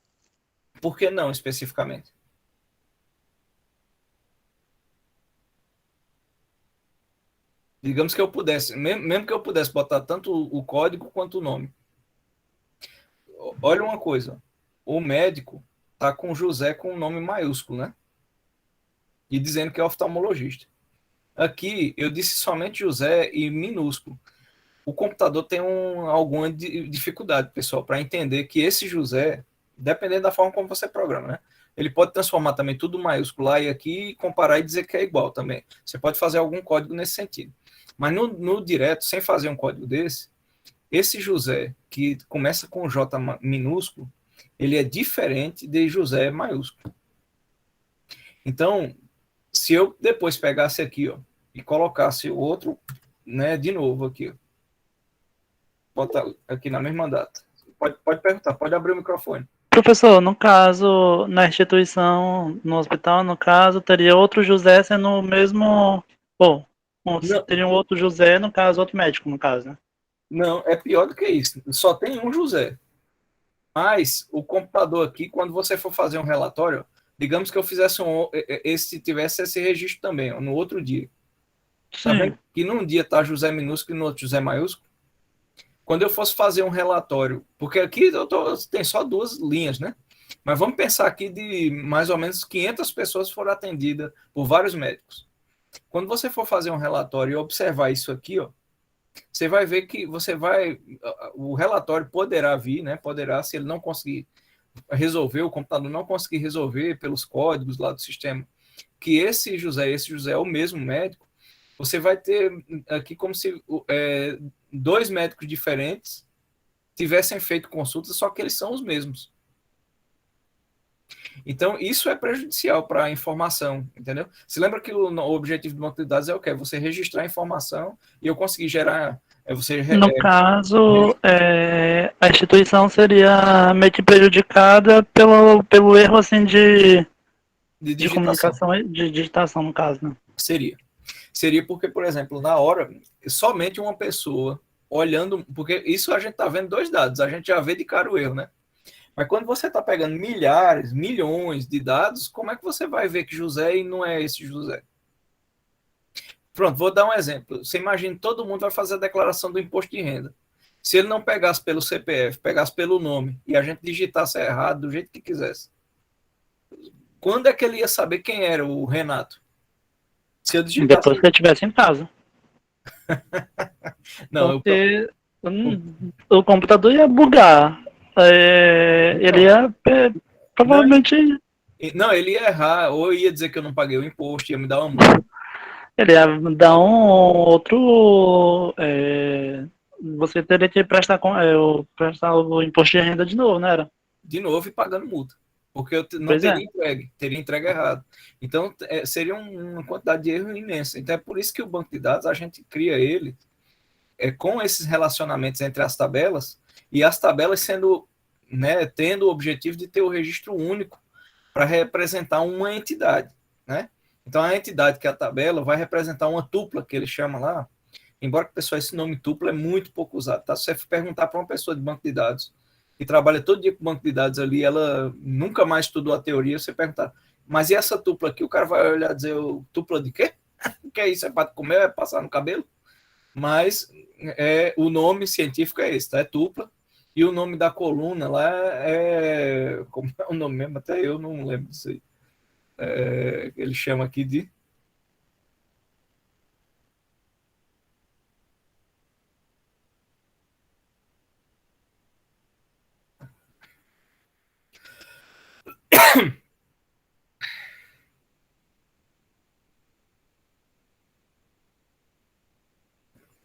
Por que não, especificamente? Digamos que eu pudesse, mesmo que eu pudesse botar tanto o código quanto o nome. Olha uma coisa, o médico tá com José com um nome maiúsculo, né? E dizendo que é oftalmologista. Aqui eu disse somente José e minúsculo. O computador tem alguma dificuldade, pessoal, para entender que esse José, dependendo da forma como você programa, né? Ele pode transformar também tudo maiúsculo lá e aqui, comparar e dizer que é igual também. Você pode fazer algum código nesse sentido. Mas no direto, sem fazer um código desse, esse José, que começa com J minúsculo, ele é diferente de José maiúsculo. Então, se eu depois pegasse aqui, ó, e colocasse o outro, né, de novo aqui, ó, botar aqui na mesma data. Pode perguntar, pode abrir o microfone. Professor, no caso, na instituição, no hospital, no caso, teria outro José sendo o mesmo... Bom, teria um outro José, no caso, outro médico, no caso, né? Não, é pior do que isso. Só tem um José. Mas o computador aqui, quando você for fazer um relatório, digamos que eu fizesse tivesse esse registro também, ó, no outro dia. Tá vendo? Que num dia tá José minúsculo e no outro José maiúsculo. Quando eu fosse fazer um relatório, porque aqui tem só 2 linhas, né? Mas vamos pensar aqui de mais ou menos 500 pessoas foram atendidas por vários médicos. Quando você for fazer um relatório e observar isso aqui, ó, você vai ver que o relatório poderá vir, né? Poderá, se ele não conseguir resolver, o computador não conseguir resolver pelos códigos lá do sistema, que esse José é o mesmo médico, você vai ter aqui como se dois médicos diferentes tivessem feito consultas, só que eles são os mesmos. Então, isso é prejudicial para a informação, entendeu? Você lembra que o objetivo do banco de dados é o quê? Você registrar a informação e eu conseguir gerar... No caso, a instituição seria meio que prejudicada pelo erro assim de comunicação, de digitação, no caso, né? Seria porque, por exemplo, na hora, somente uma pessoa olhando, porque isso a gente está vendo dois dados, a gente já vê de cara o erro, né? Mas quando você está pegando milhares, milhões de dados, como é que você vai ver que José e não é esse José? Pronto, vou dar um exemplo. Você imagina, todo mundo vai fazer a declaração do imposto de renda. Se ele não pegasse pelo CPF, pegasse pelo nome, e a gente digitasse errado do jeito que quisesse, quando é que ele ia saber quem era o Renato? Se eu digitasse... Depois que ele estivesse em casa. Não, porque o computador ia bugar. Ele ia provavelmente... Não, ele ia errar, ou ia dizer que eu não paguei o imposto, ia me dar uma multa. Ele ia dar um outro... você teria que prestar o imposto de renda de novo, não era? De novo e pagando multa. Porque eu não teria entregue errado. Então, seria uma quantidade de erro imensa. Então, é por isso que o banco de dados, a gente cria ele com esses relacionamentos entre as tabelas, e as tabelas sendo, né, tendo o objetivo de ter o registro único para representar uma entidade, né? Então, a entidade que é a tabela vai representar uma tupla, que ele chama lá, embora que, pessoal, esse nome tupla é muito pouco usado, tá? Se você perguntar para uma pessoa de banco de dados, que trabalha todo dia com banco de dados ali, ela nunca mais estudou a teoria, você perguntar, mas e essa tupla aqui? O cara vai olhar e dizer, tupla de quê? O que é isso? É para comer? É passar no cabelo? Mas o nome científico é esse, tá? É tupla. E o nome da coluna lá como é o nome mesmo? Até eu não lembro disso aí. Ele chama aqui de...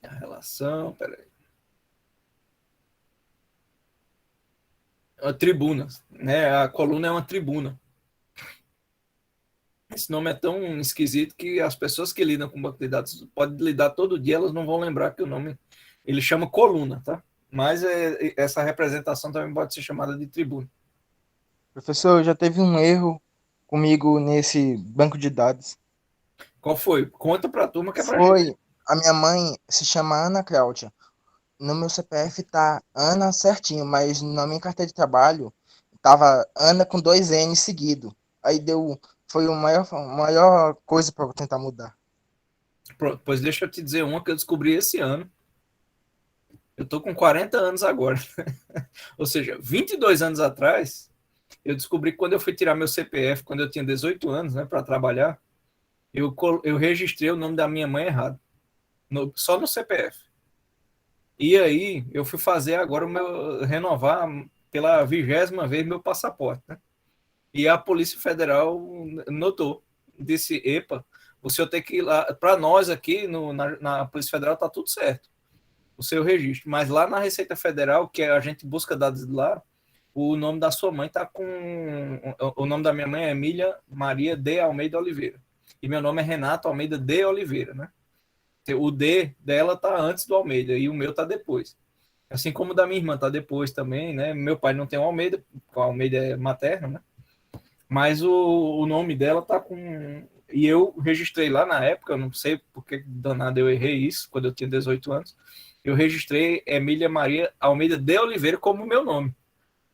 A relação, peraí. Uma tribuna, né? A coluna é uma tribuna. Esse nome é tão esquisito que as pessoas que lidam com banco de dados podem lidar todo dia, elas não vão lembrar que o nome... Ele chama coluna, tá? Mas essa representação também pode ser chamada de tribuna. Professor, já teve um erro comigo nesse banco de dados. Qual foi? Conta para a turma que é pra Foi, gente. a minha mãe se chama Ana Cláudia. No meu CPF tá Ana certinho, mas na minha carteira de trabalho tava Ana com 2 N seguido. Aí foi a maior coisa para eu tentar mudar. Pronto, pois deixa eu te dizer uma que eu descobri esse ano. Eu tô com 40 anos agora. Ou seja, 22 anos atrás, eu descobri que quando eu fui tirar meu CPF, quando eu tinha 18 anos, né, para trabalhar, eu registrei o nome da minha mãe errado. Só no CPF. E aí, eu fui fazer agora renovar pela 20ª vez meu passaporte, né? E a Polícia Federal notou, disse, epa, o senhor tem que ir lá, para nós aqui na Polícia Federal tá tudo certo, o seu registro, mas lá na Receita Federal, que a gente busca dados de lá, o nome da sua mãe tá com, o nome da minha mãe é Emília Maria de Almeida Oliveira, e meu nome é Renato Almeida de Oliveira, né? O D dela tá antes do Almeida e o meu tá depois. Assim como o da minha irmã tá depois também, né? Meu pai não tem o Almeida, o Almeida é materno, né? Mas o nome dela tá com... E eu registrei lá na época, eu não sei porque danado eu errei isso, quando eu tinha 18 anos. Eu registrei Emília Maria Almeida de Oliveira como meu nome.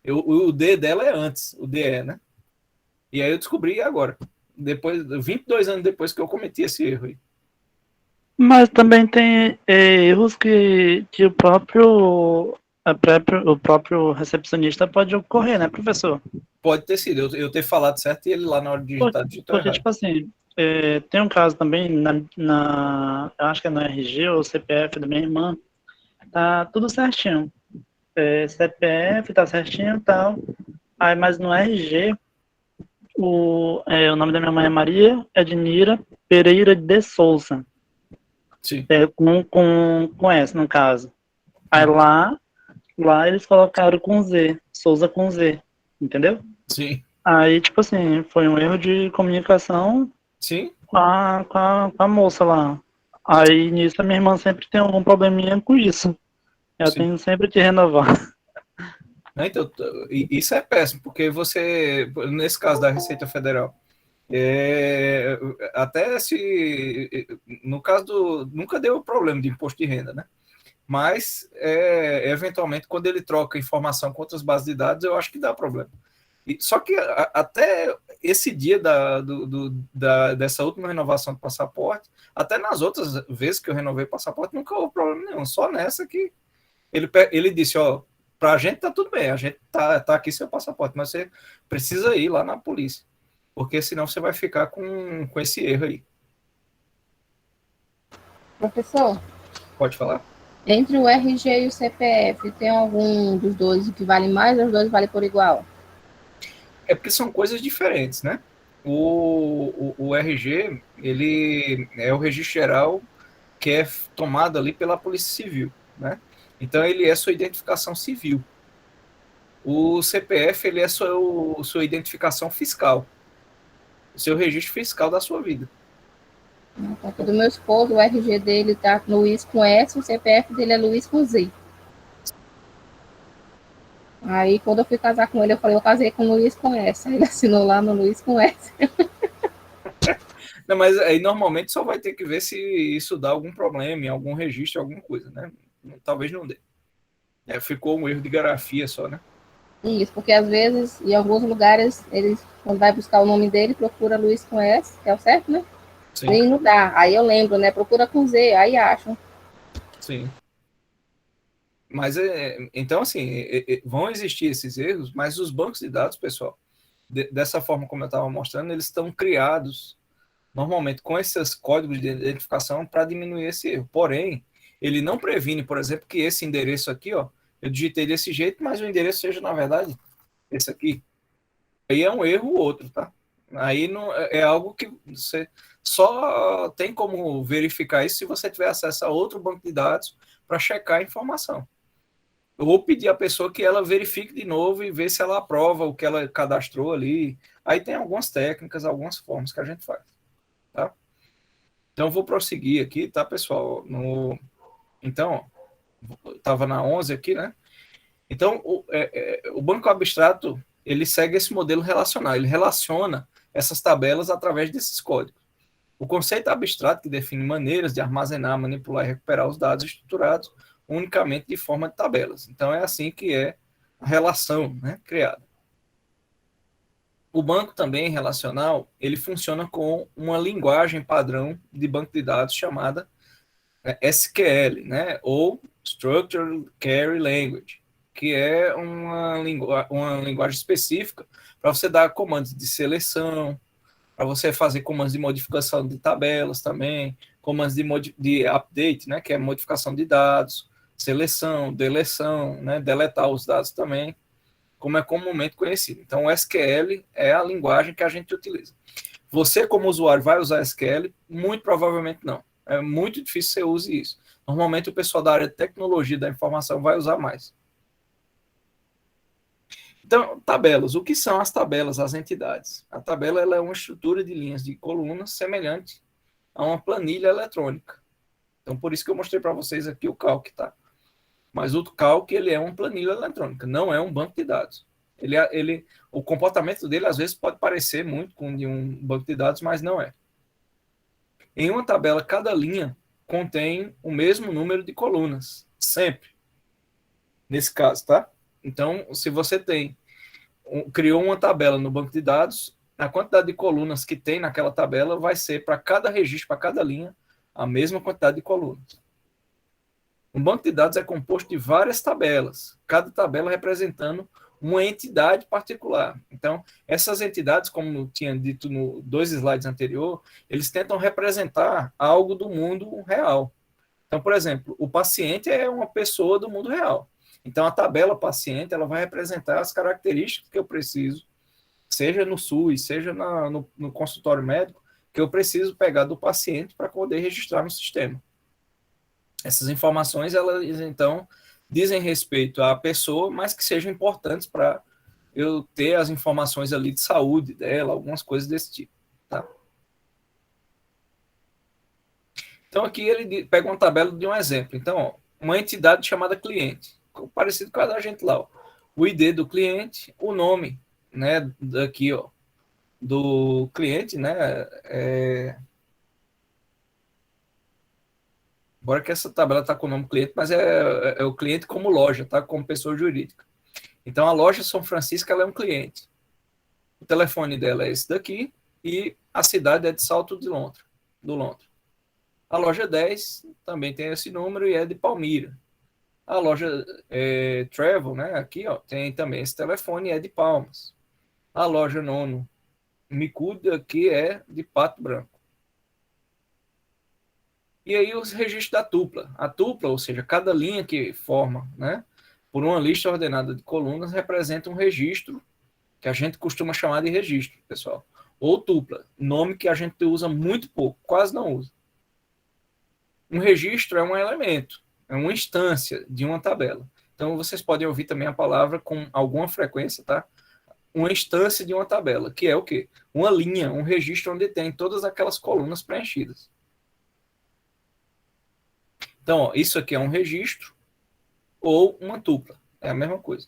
O D dela é antes, o DE, né? E aí eu descobri agora, 22 anos depois que eu cometi esse erro aí. Mas também tem erros que o próprio recepcionista pode ocorrer, né, professor? Pode ter sido, eu ter falado certo e ele lá na hora de digitar digitou porque errado. tipo assim, tem um caso também, eu acho que é no RG ou CPF da minha irmã, tá tudo certinho. CPF tá certinho e tal, Aí, mas no RG, o nome da minha mãe é Maria Ednira Pereira de Souza. Sim. Com S, no caso. Aí lá eles colocaram com Z, Souza com Z, entendeu? Sim. Aí, tipo assim, foi um erro de comunicação Sim. com a moça lá. Aí, nisso, a minha irmã sempre tem algum probleminha com isso. Eu Sim. tenho sempre que renovar. Então, isso é péssimo, porque você, nesse caso da Receita Federal, até se, no caso nunca deu problema de imposto de renda, né? Mas, eventualmente, quando ele troca informação com outras bases de dados, eu acho que dá problema. Só que até esse dia dessa última renovação do passaporte, até nas outras vezes que eu renovei o passaporte, nunca houve problema nenhum. Só nessa que ele disse, ó, pra gente tá tudo bem, a gente tá aqui seu passaporte, mas você precisa ir lá na polícia, porque senão você vai ficar com esse erro aí. Professor, Pode falar? entre o RG e o CPF, tem algum dos dois que vale mais ou os dois valem por igual? É porque são coisas diferentes, né? O RG, ele é o registro geral que é tomado ali pela Polícia Civil, né? Então, ele é sua identificação civil. O CPF, ele é sua identificação fiscal, o seu registro fiscal da sua vida. Porque do meu esposo, o RG dele tá Luiz com S, o CPF dele é Luiz com Z. Aí, quando eu fui casar com ele, eu falei, eu casei com Luiz com S. Aí ele assinou lá no Luiz com S. Não, mas aí normalmente só vai ter que ver se isso dá algum problema em algum registro, alguma coisa, né? Talvez não dê. Ficou um erro de grafia só, né? Isso, porque às vezes, em alguns lugares, eles, quando vai buscar o nome dele, procura Luiz com S, que é o certo, né? Sim. E não dá. Aí eu lembro, né? Procura com Z, aí acham. Sim. Mas, então, assim, vão existir esses erros, mas os bancos de dados, pessoal, dessa forma como eu estava mostrando, eles estão criados, normalmente, com esses códigos de identificação para diminuir esse erro. Porém, ele não previne, por exemplo, que esse endereço aqui, ó, eu digitei desse jeito, mas o endereço seja, na verdade, esse aqui. Aí é um erro ou outro, tá? Aí não, é algo que você só tem como verificar isso se você tiver acesso a outro banco de dados para checar a informação. Ou pedir à pessoa que ela verifique de novo e ver se ela aprova o que ela cadastrou ali. Aí tem algumas técnicas, algumas formas que a gente faz, tá? Então, vou prosseguir aqui, tá, pessoal? Então, estava na 11 aqui, né? Então, o banco abstrato, ele segue esse modelo relacional. Ele relaciona essas tabelas através desses códigos. O conceito abstrato que define maneiras de armazenar, manipular e recuperar os dados estruturados unicamente de forma de tabelas. Então, é assim que é a relação, né, criada. O banco também relacional, ele funciona com uma linguagem padrão de banco de dados chamada SQL, né, ou Structured Query Language, que é uma linguagem específica para você dar comandos de seleção, para você fazer comandos de modificação de tabelas também, comandos de update, né, que é modificação de dados, seleção, deleção, né, deletar os dados também, como é comumente conhecido. Então, o SQL é a linguagem que a gente utiliza. Você, como usuário, vai usar SQL? Muito provavelmente não. É muito difícil que você use isso. Normalmente, o pessoal da área de tecnologia da informação vai usar mais. Então, tabelas. O que são as tabelas, as entidades? A tabela ela é uma estrutura de linhas de colunas semelhante a uma planilha eletrônica. Então, por isso que eu mostrei para vocês aqui o calc, tá? Mas o calc, ele é uma planilha eletrônica, não é um banco de dados. O comportamento dele, às vezes, pode parecer muito com o de um banco de dados, mas não é. Em uma tabela, cada linha contém o mesmo número de colunas, sempre. Nesse caso, tá? Então, se você criou uma tabela no banco de dados, a quantidade de colunas que tem naquela tabela vai ser, para cada registro, para cada linha, a mesma quantidade de colunas. Um banco de dados é composto de várias tabelas, cada tabela representando uma entidade particular. Então, essas entidades, como tinha dito no 2 slides anterior, eles tentam representar algo do mundo real. Então, por exemplo, o paciente é uma pessoa do mundo real. Então, a tabela paciente ela vai representar as características que eu preciso, seja no SUS, seja no consultório médico, que eu preciso pegar do paciente para poder registrar no sistema. Essas informações, elas, então, dizem respeito à pessoa, mas que sejam importantes para eu ter as informações ali de saúde dela, algumas coisas desse tipo, tá? Então, aqui ele pega uma tabela de um exemplo. Então, ó, uma entidade chamada cliente, parecido com a da gente lá, ó. O ID do cliente, o nome, né, daqui, ó, do cliente, né, embora que essa tabela está com o nome cliente, mas é o cliente como loja, tá, como pessoa jurídica. Então, a loja São Francisco, ela é um cliente. O telefone dela é esse daqui e a cidade é de Salto do Lontra. A loja 10 também tem esse número e é de Palmira. A loja Travel, né, aqui, ó, tem também esse telefone e é de Palmas. A loja 9, Micuda, que é de Pato Branco. E aí os registros da tupla. A tupla, ou seja, cada linha que forma, né, por uma lista ordenada de colunas, representa um registro que a gente costuma chamar de registro, pessoal. Ou tupla, nome que a gente usa muito pouco, quase não usa. Um registro é um elemento, é uma instância de uma tabela. Então, vocês podem ouvir também a palavra com alguma frequência, tá? Uma instância de uma tabela, que é o quê? Uma linha, um registro onde tem todas aquelas colunas preenchidas. Então, ó, isso aqui é um registro ou uma tupla, é a mesma coisa.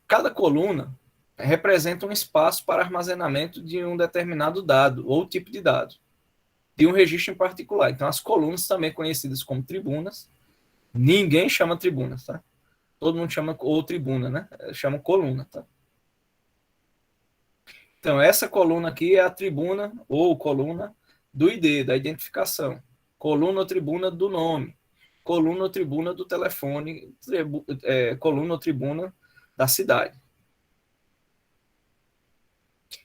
Cada coluna representa um espaço para armazenamento de um determinado dado ou tipo de dado, de um registro em particular. Então, as colunas também conhecidas como tribunas, ninguém chama tribunas, tá? Todo mundo chama ou tribuna, né? Chama coluna, tá? Então, essa coluna aqui é a tribuna ou coluna do ID, da identificação. Coluna ou tribuna do nome. Coluna ou tribuna do telefone. Coluna ou tribuna da cidade.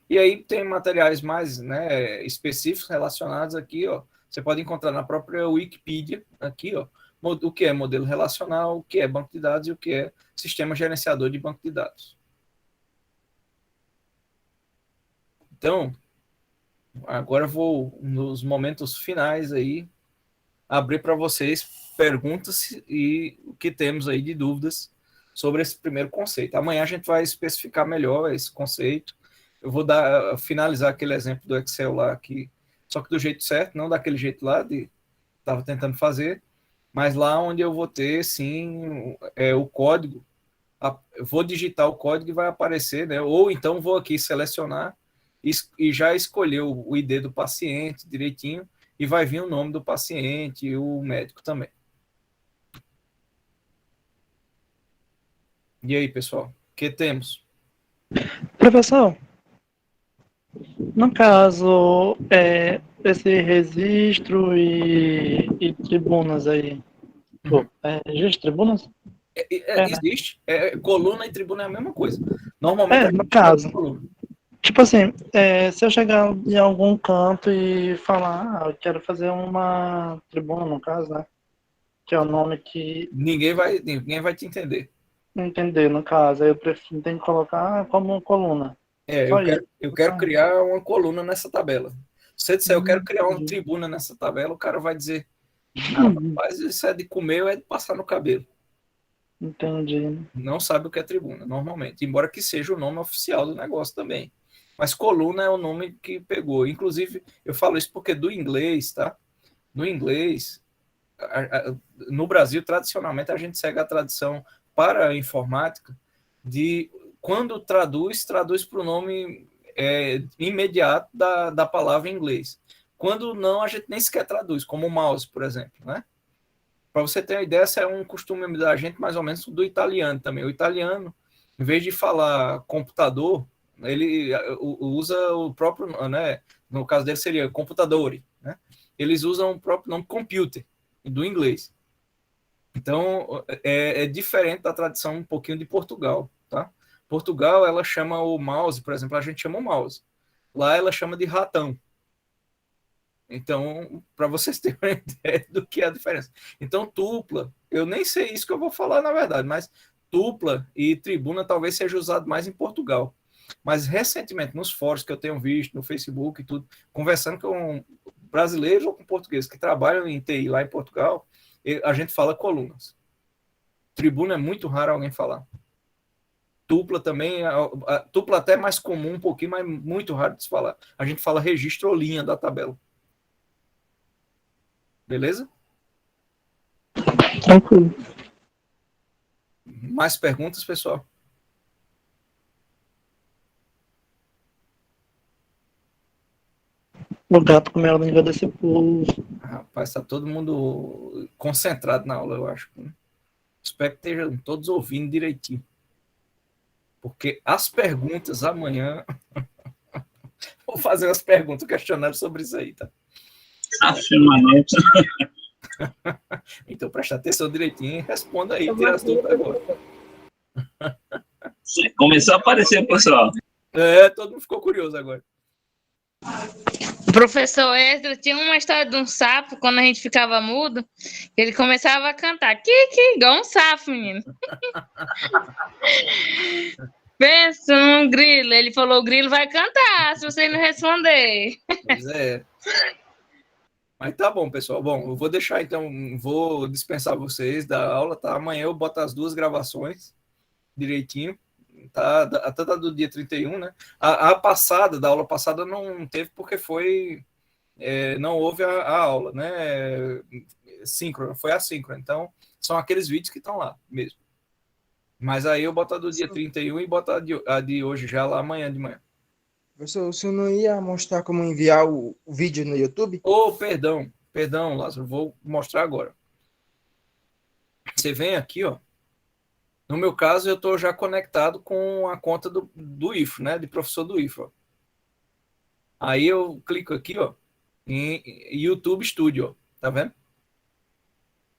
E aí tem materiais mais, né, específicos relacionados aqui, ó. Você pode encontrar na própria Wikipedia, aqui, ó, o que é modelo relacional, o que é banco de dados e o que é sistema gerenciador de banco de dados. Então, agora eu vou, nos momentos finais aí, abrir para vocês perguntas e o que temos aí de dúvidas sobre esse primeiro conceito. Amanhã a gente vai especificar melhor esse conceito. Eu vou finalizar aquele exemplo do Excel lá, aqui, só que do jeito certo, não daquele jeito lá de estava tentando fazer, mas lá onde eu vou ter, sim, o código. Eu vou digitar o código e vai aparecer, né? Ou então vou aqui selecionar e já escolher o ID do paciente direitinho, e vai vir o nome do paciente e o médico também. E aí, pessoal, o que temos? Professor, no caso, esse registro e tribunas aí, registro, tribunas? Existe. Coluna e tribuna é a mesma coisa. Normalmente no caso. Tipo assim, se eu chegar em algum canto e falar, eu quero fazer uma tribuna, no caso, né? Que é o nome que... Ninguém vai te entender. Entender, no caso. Aí eu prefiro, tem que colocar como coluna. Eu quero criar uma coluna nessa tabela. Se você disser, eu quero criar uma tribuna nessa tabela, o cara vai dizer, rapaz, isso é de comer ou é de passar no cabelo. Entendi. Não sabe o que é tribuna, normalmente. Embora que seja o nome oficial do negócio também. Mas coluna é o nome que pegou. Inclusive, eu falo isso porque do inglês, tá? No inglês, no Brasil, tradicionalmente, a gente segue a tradição para a informática de quando traduz para o nome imediato da palavra em inglês. Quando não, a gente nem sequer traduz, como o mouse, por exemplo, né? Para você ter uma ideia, esse é um costume da gente mais ou menos do italiano também. O italiano, em vez de falar computador, ele usa o próprio, né? No caso dele seria computadore, né? Eles usam o próprio nome computer, do inglês. Então, é diferente da tradição um pouquinho de Portugal, tá? Portugal, ela chama o mouse, por exemplo, a gente chama o mouse. Lá ela chama de ratão. Então, para vocês terem uma ideia do que é a diferença. Então, tupla, eu nem sei isso que eu vou falar, na verdade, mas tupla e tribuna talvez seja usado mais em Portugal. Mas, recentemente, nos fóruns que eu tenho visto, no Facebook e tudo, conversando com brasileiros ou com portugueses que trabalham em TI lá em Portugal, a gente fala colunas. Tribuna é muito raro alguém falar. Tupla também, a tupla até é mais comum um pouquinho, mas muito raro de se falar. A gente fala registro ou linha da tabela. Beleza? Tranquilo. Mais perguntas, pessoal? O gato comeu a língua desse povo. Rapaz, está todo mundo concentrado na aula, eu acho. Espero que estejam todos ouvindo direitinho. Porque as perguntas amanhã... Vou fazer umas perguntas, questionário sobre isso aí, tá? Afirmamento. Então, presta atenção direitinho e responda aí, tira as dúvidas agora. Começou a aparecer, pessoal. Todo mundo ficou curioso agora. O professor Esdras tinha uma história de um sapo, quando a gente ficava mudo, ele começava a cantar, igual um sapo, menino. Pensa num grilo, ele falou, o grilo vai cantar, se você não responder. Pois é. Mas tá bom, pessoal. Bom, eu vou deixar, então, vou dispensar vocês da aula, tá? Amanhã eu boto as duas gravações direitinho, tá? Até do dia 31, né? A passada, da aula passada, não teve porque foi... não houve a aula, né? Síncrona, foi assíncrona. Então, são aqueles vídeos que estão lá mesmo. Mas aí eu boto a do dia 31 e boto a de hoje já lá amanhã de manhã. Professor, o senhor não ia mostrar como enviar o vídeo no YouTube? Perdão, Lázaro, vou mostrar agora. Você vem aqui, ó. No meu caso, eu estou já conectado com a conta do IFRO, né? De professor do IFRO. Aí eu clico aqui, ó, em YouTube Studio, ó. Tá vendo?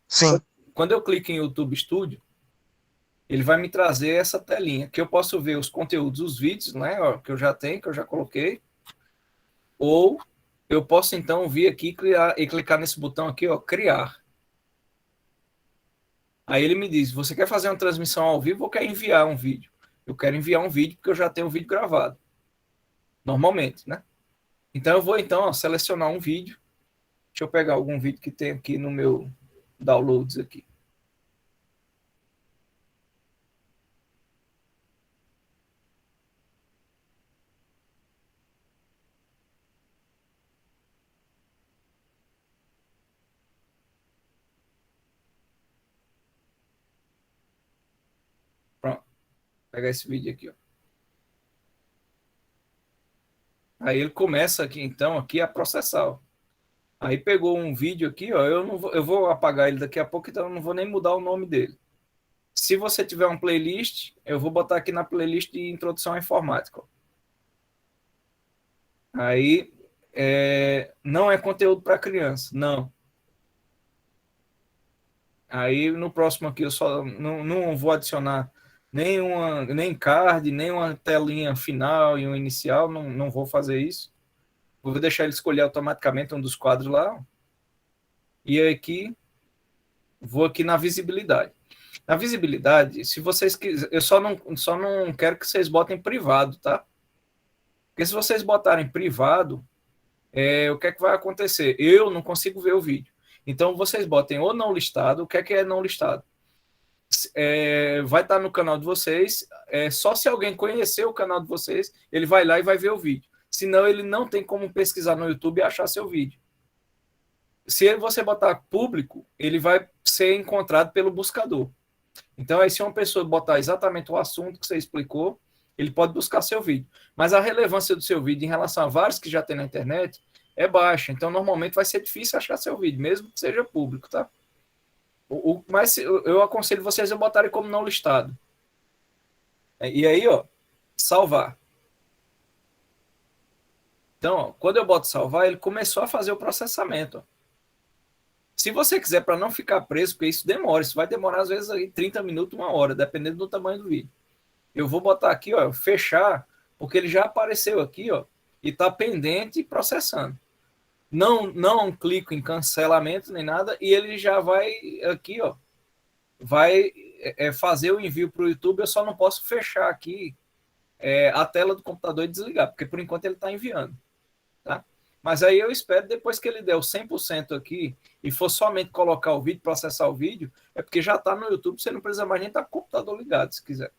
Sim. Quando eu clico em YouTube Studio, ele vai me trazer essa telinha, que eu posso ver os conteúdos, os vídeos, né, ó, que eu já tenho, que eu já coloquei, ou eu posso, então, vir aqui e clicar nesse botão aqui, ó, criar. Aí ele me diz, você quer fazer uma transmissão ao vivo ou quer enviar um vídeo? Eu quero enviar um vídeo porque eu já tenho um vídeo gravado, normalmente, né? Então, eu vou, então, ó, selecionar um vídeo. Deixa eu pegar algum vídeo que tem aqui no meu downloads aqui. Pronto. Vou pegar esse vídeo aqui, ó. Aí ele começa aqui, então, aqui a processar, ó. Aí pegou um vídeo aqui, ó, eu vou apagar ele daqui a pouco, então eu não vou nem mudar o nome dele. Se você tiver uma playlist, eu vou botar aqui na playlist de introdução à informática. Ó. Aí, não é conteúdo para criança, não. Aí no próximo aqui eu só não vou adicionar nem card, nem uma telinha final e uma inicial, não vou fazer isso. Vou deixar ele escolher automaticamente um dos quadros lá. E aqui, vou aqui na visibilidade. Na visibilidade, se vocês quiserem, eu só não quero que vocês botem privado, tá? Porque se vocês botarem privado, o que é que vai acontecer? Eu não consigo ver o vídeo. Então, vocês botem ou não listado. O que é não listado? Vai estar no canal de vocês, só se alguém conhecer o canal de vocês, ele vai lá e vai ver o vídeo. Senão, ele não tem como pesquisar no YouTube e achar seu vídeo. Se você botar público, ele vai ser encontrado pelo buscador. Então, aí se uma pessoa botar exatamente o assunto que você explicou, ele pode buscar seu vídeo. Mas a relevância do seu vídeo em relação a vários que já tem na internet é baixa. Então, normalmente vai ser difícil achar seu vídeo, mesmo que seja público, tá? Mas eu aconselho vocês a botarem como não listado. E aí, ó, salvar. Então, ó, quando eu boto salvar, ele começou a fazer o processamento. Ó. Se você quiser, para não ficar preso, porque isso demora, isso vai demorar às vezes aí 30 minutos, 1 hora, dependendo do tamanho do vídeo. Eu vou botar aqui, ó, fechar, porque ele já apareceu aqui, ó, e está pendente e processando. não clico em cancelamento nem nada, e ele já vai aqui, ó, vai fazer o envio para o YouTube. Eu só não posso fechar aqui a tela do computador e desligar, porque por enquanto ele está enviando, tá? Mas aí eu espero, depois que ele der o 100% aqui e for somente colocar o vídeo, processar o vídeo, é porque já está no YouTube, você não precisa mais nem estar com o computador ligado, se quiser.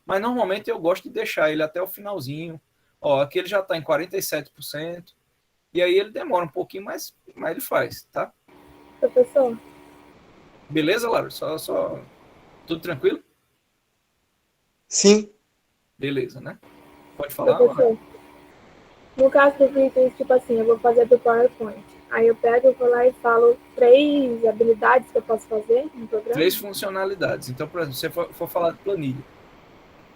Mas normalmente eu gosto de deixar ele até o finalzinho. Ó, aqui ele já está em 47%, e aí ele demora um pouquinho, mas ele faz, tá? Professor, Beleza, Laura? Só... Tudo tranquilo? Sim. Beleza, né? Pode falar, professor, Laura? no caso do vídeo, tipo assim, eu vou fazer do PowerPoint. Aí eu vou lá e falo 3 habilidades que eu posso fazer no programa? 3 funcionalidades. Então, por exemplo, se você for falar de planilha,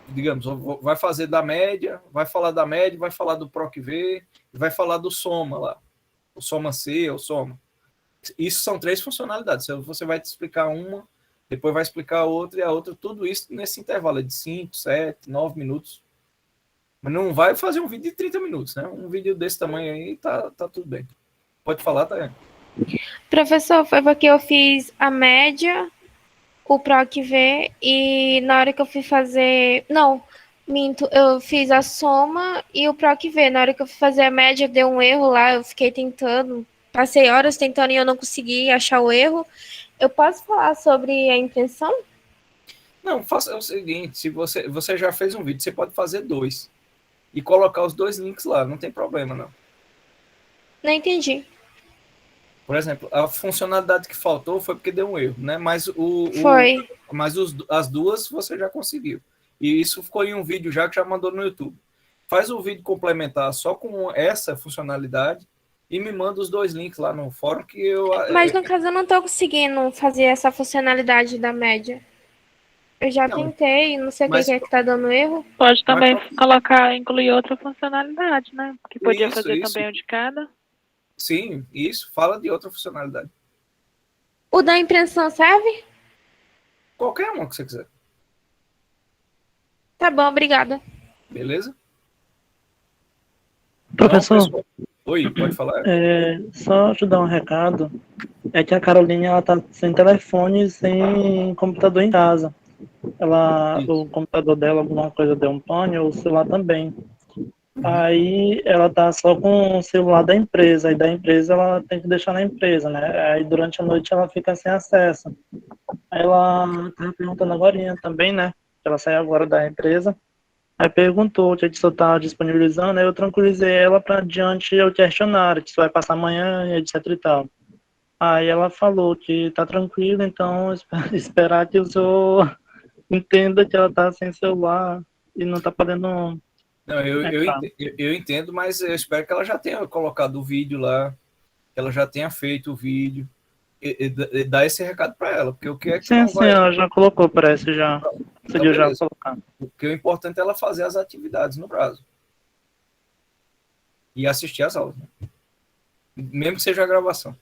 digamos, vai fazer da média, vai falar da média, vai falar do PROC-V, vai falar do Soma lá, o Soma C, o Soma. Isso são 3 funcionalidades. Você vai te explicar uma, depois vai explicar a outra e a outra, tudo isso nesse intervalo de 5, 7, 9 minutos. Mas não vai fazer um vídeo de 30 minutos, né? Um vídeo desse tamanho aí tá tudo bem. Pode falar, Tayane. Professor, foi porque eu fiz a média, o PROC-V, e na hora que eu fui fazer... Não, minto, eu fiz a soma e o PROC-V. Na hora que eu fui fazer a média, deu um erro lá, eu fiquei tentando, passei horas tentando e eu não consegui achar o erro. Eu posso falar sobre a impressão? Não, faça o seguinte, se você já fez um vídeo, você pode fazer 2 e colocar os 2 links lá, não tem problema, não. Não entendi. Por exemplo, a funcionalidade que faltou foi porque deu um erro, né? Mas Foi. Mas as duas você já conseguiu. E isso ficou em um vídeo já que já mandou no YouTube. Faz o vídeo complementar só com essa funcionalidade e me manda os 2 links lá no fórum que eu... Mas no caso eu não tô conseguindo fazer essa funcionalidade da média. Eu já tentei, não sei o que é que tá dando erro. Pode também incluir outra funcionalidade, né? Que podia fazer também o de cada. Sim, isso. Fala de outra funcionalidade. O da impressão serve? Qualquer uma que você quiser. Tá bom, obrigada. Beleza? Professor, Então, oi, pode falar. só te dar um recado. É que a Caroline, ela tá sem telefone e sem computador em casa. O computador dela, alguma coisa deu um pane, ou o celular também. Aí ela tá só com o celular da empresa, e da empresa ela tem que deixar na empresa, né? Aí durante a noite ela fica sem acesso. Aí ela tá perguntando agorinha também, né? Ela saiu agora da empresa. Aí perguntou o que eu tava disponibilizando, aí eu tranquilizei ela para diante o questionário, que isso vai passar amanhã, etc e tal. Aí ela falou que tá tranquila, então esperar que o senhor entenda que ela tá sem celular e não tá podendo... Não, eu entendo, mas eu espero que ela já tenha colocado o vídeo lá, que ela já tenha feito o vídeo, e dar esse recado para ela, porque o que é que sim, não vai... ela já colocou, parece, já. Conseguiu já beleza. colocar. Porque o importante é ela fazer as atividades no prazo. E assistir às aulas, né? Mesmo que seja a gravação.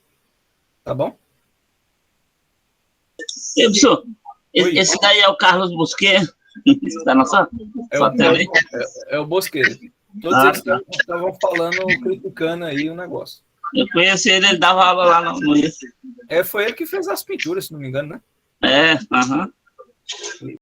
Tá bom? Professor, esse daí é o Carlos Bosquet? Tá na sua tela aí? É o Bosqueiro. Todos eles estavam falando, criticando aí o negócio. Eu conheci ele dava aula lá no isso. Foi ele que fez as pinturas, se não me engano, né? Aham.